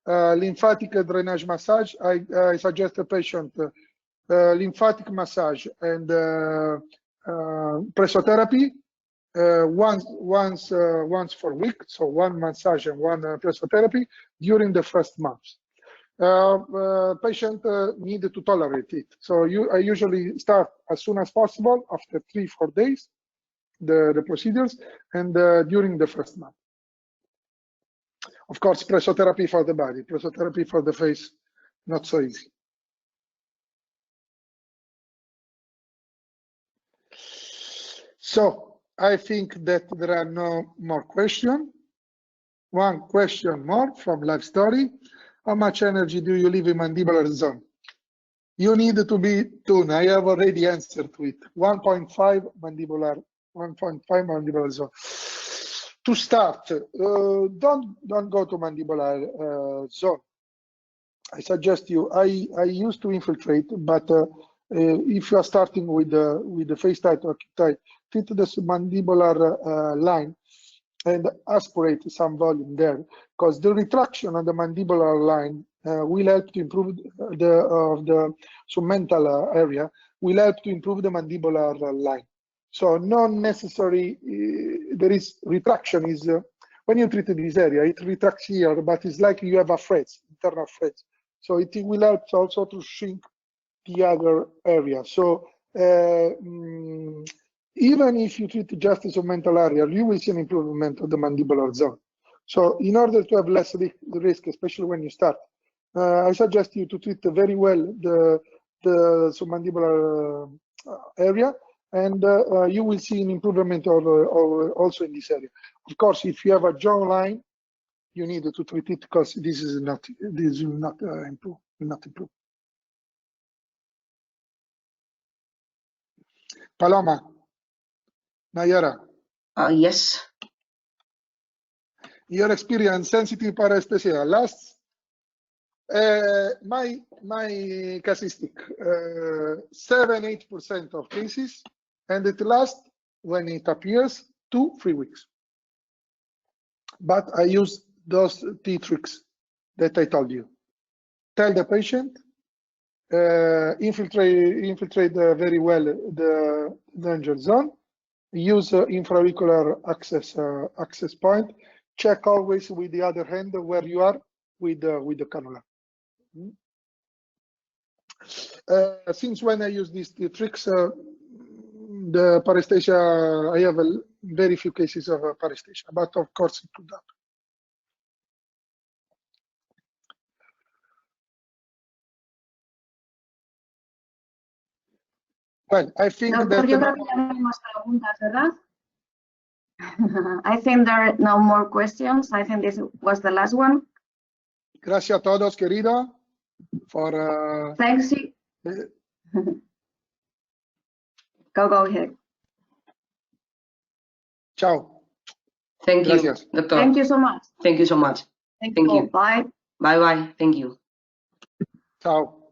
Lymphatic drainage massage. I suggest the patient lymphatic massage and pressotherapy. Once for a week, so 1 massage and 1 pressotherapy during the first month. Patient need to tolerate it. So I usually start as soon as possible after 3-4 days, the procedures, and during the first month. Of course, pressotherapy for the body, pressotherapy for the face, not so easy. So I think that there are no more questions. 1 question more from Life Story. How much energy do you leave in mandibular zone? You need to be tuned. I have already answered to it. 1.5 mandibular zone. To start, don't go to mandibular zone. I suggest you. I used to infiltrate, but if you are starting with the FaceTite or KeepTite, fit the mandibular line and aspirate some volume there, because the retraction on the mandibular line will help to improve the submental area, will help to improve the mandibular line. So not necessary, there is retraction is, when you treat this area, it retracts here, but it's like you have a frets, internal frets. So it will help also to shrink the other area. So even if you treat just the submental area, you will see an improvement of the mandibular zone. So in order to have less risk, especially when you start, I suggest you to treat very well the submandibular area, and you will see an improvement also in this area. Of course, if you have a jawline, you need to treat it, because this will not improve. Paloma, Nayara. Yes. Your experience, sensitive paresthesia lasts. My casuistic, 7–8% of cases, and it lasts, when it appears, 2–3 weeks. But I use those T tricks that I told you. Tell the patient, infiltrate very well the danger zone, use infraauricular access point, check always with the other hand where you are with the cannula. Since when I use these tricks, the paresthesia, I have very few cases of paresthesia, but of course it could happen. Well, I think that. Yo creo que ya no hay más preguntas, ¿verdad? I think there are no more questions. I think this was the last one. Gracias a todos, querido, for. Thanks. Go ahead. Ciao. Thank you, Gracias. Doctor. Thank you so much. Thank you so much. Thank you. Bye. Bye. Thank you. Ciao.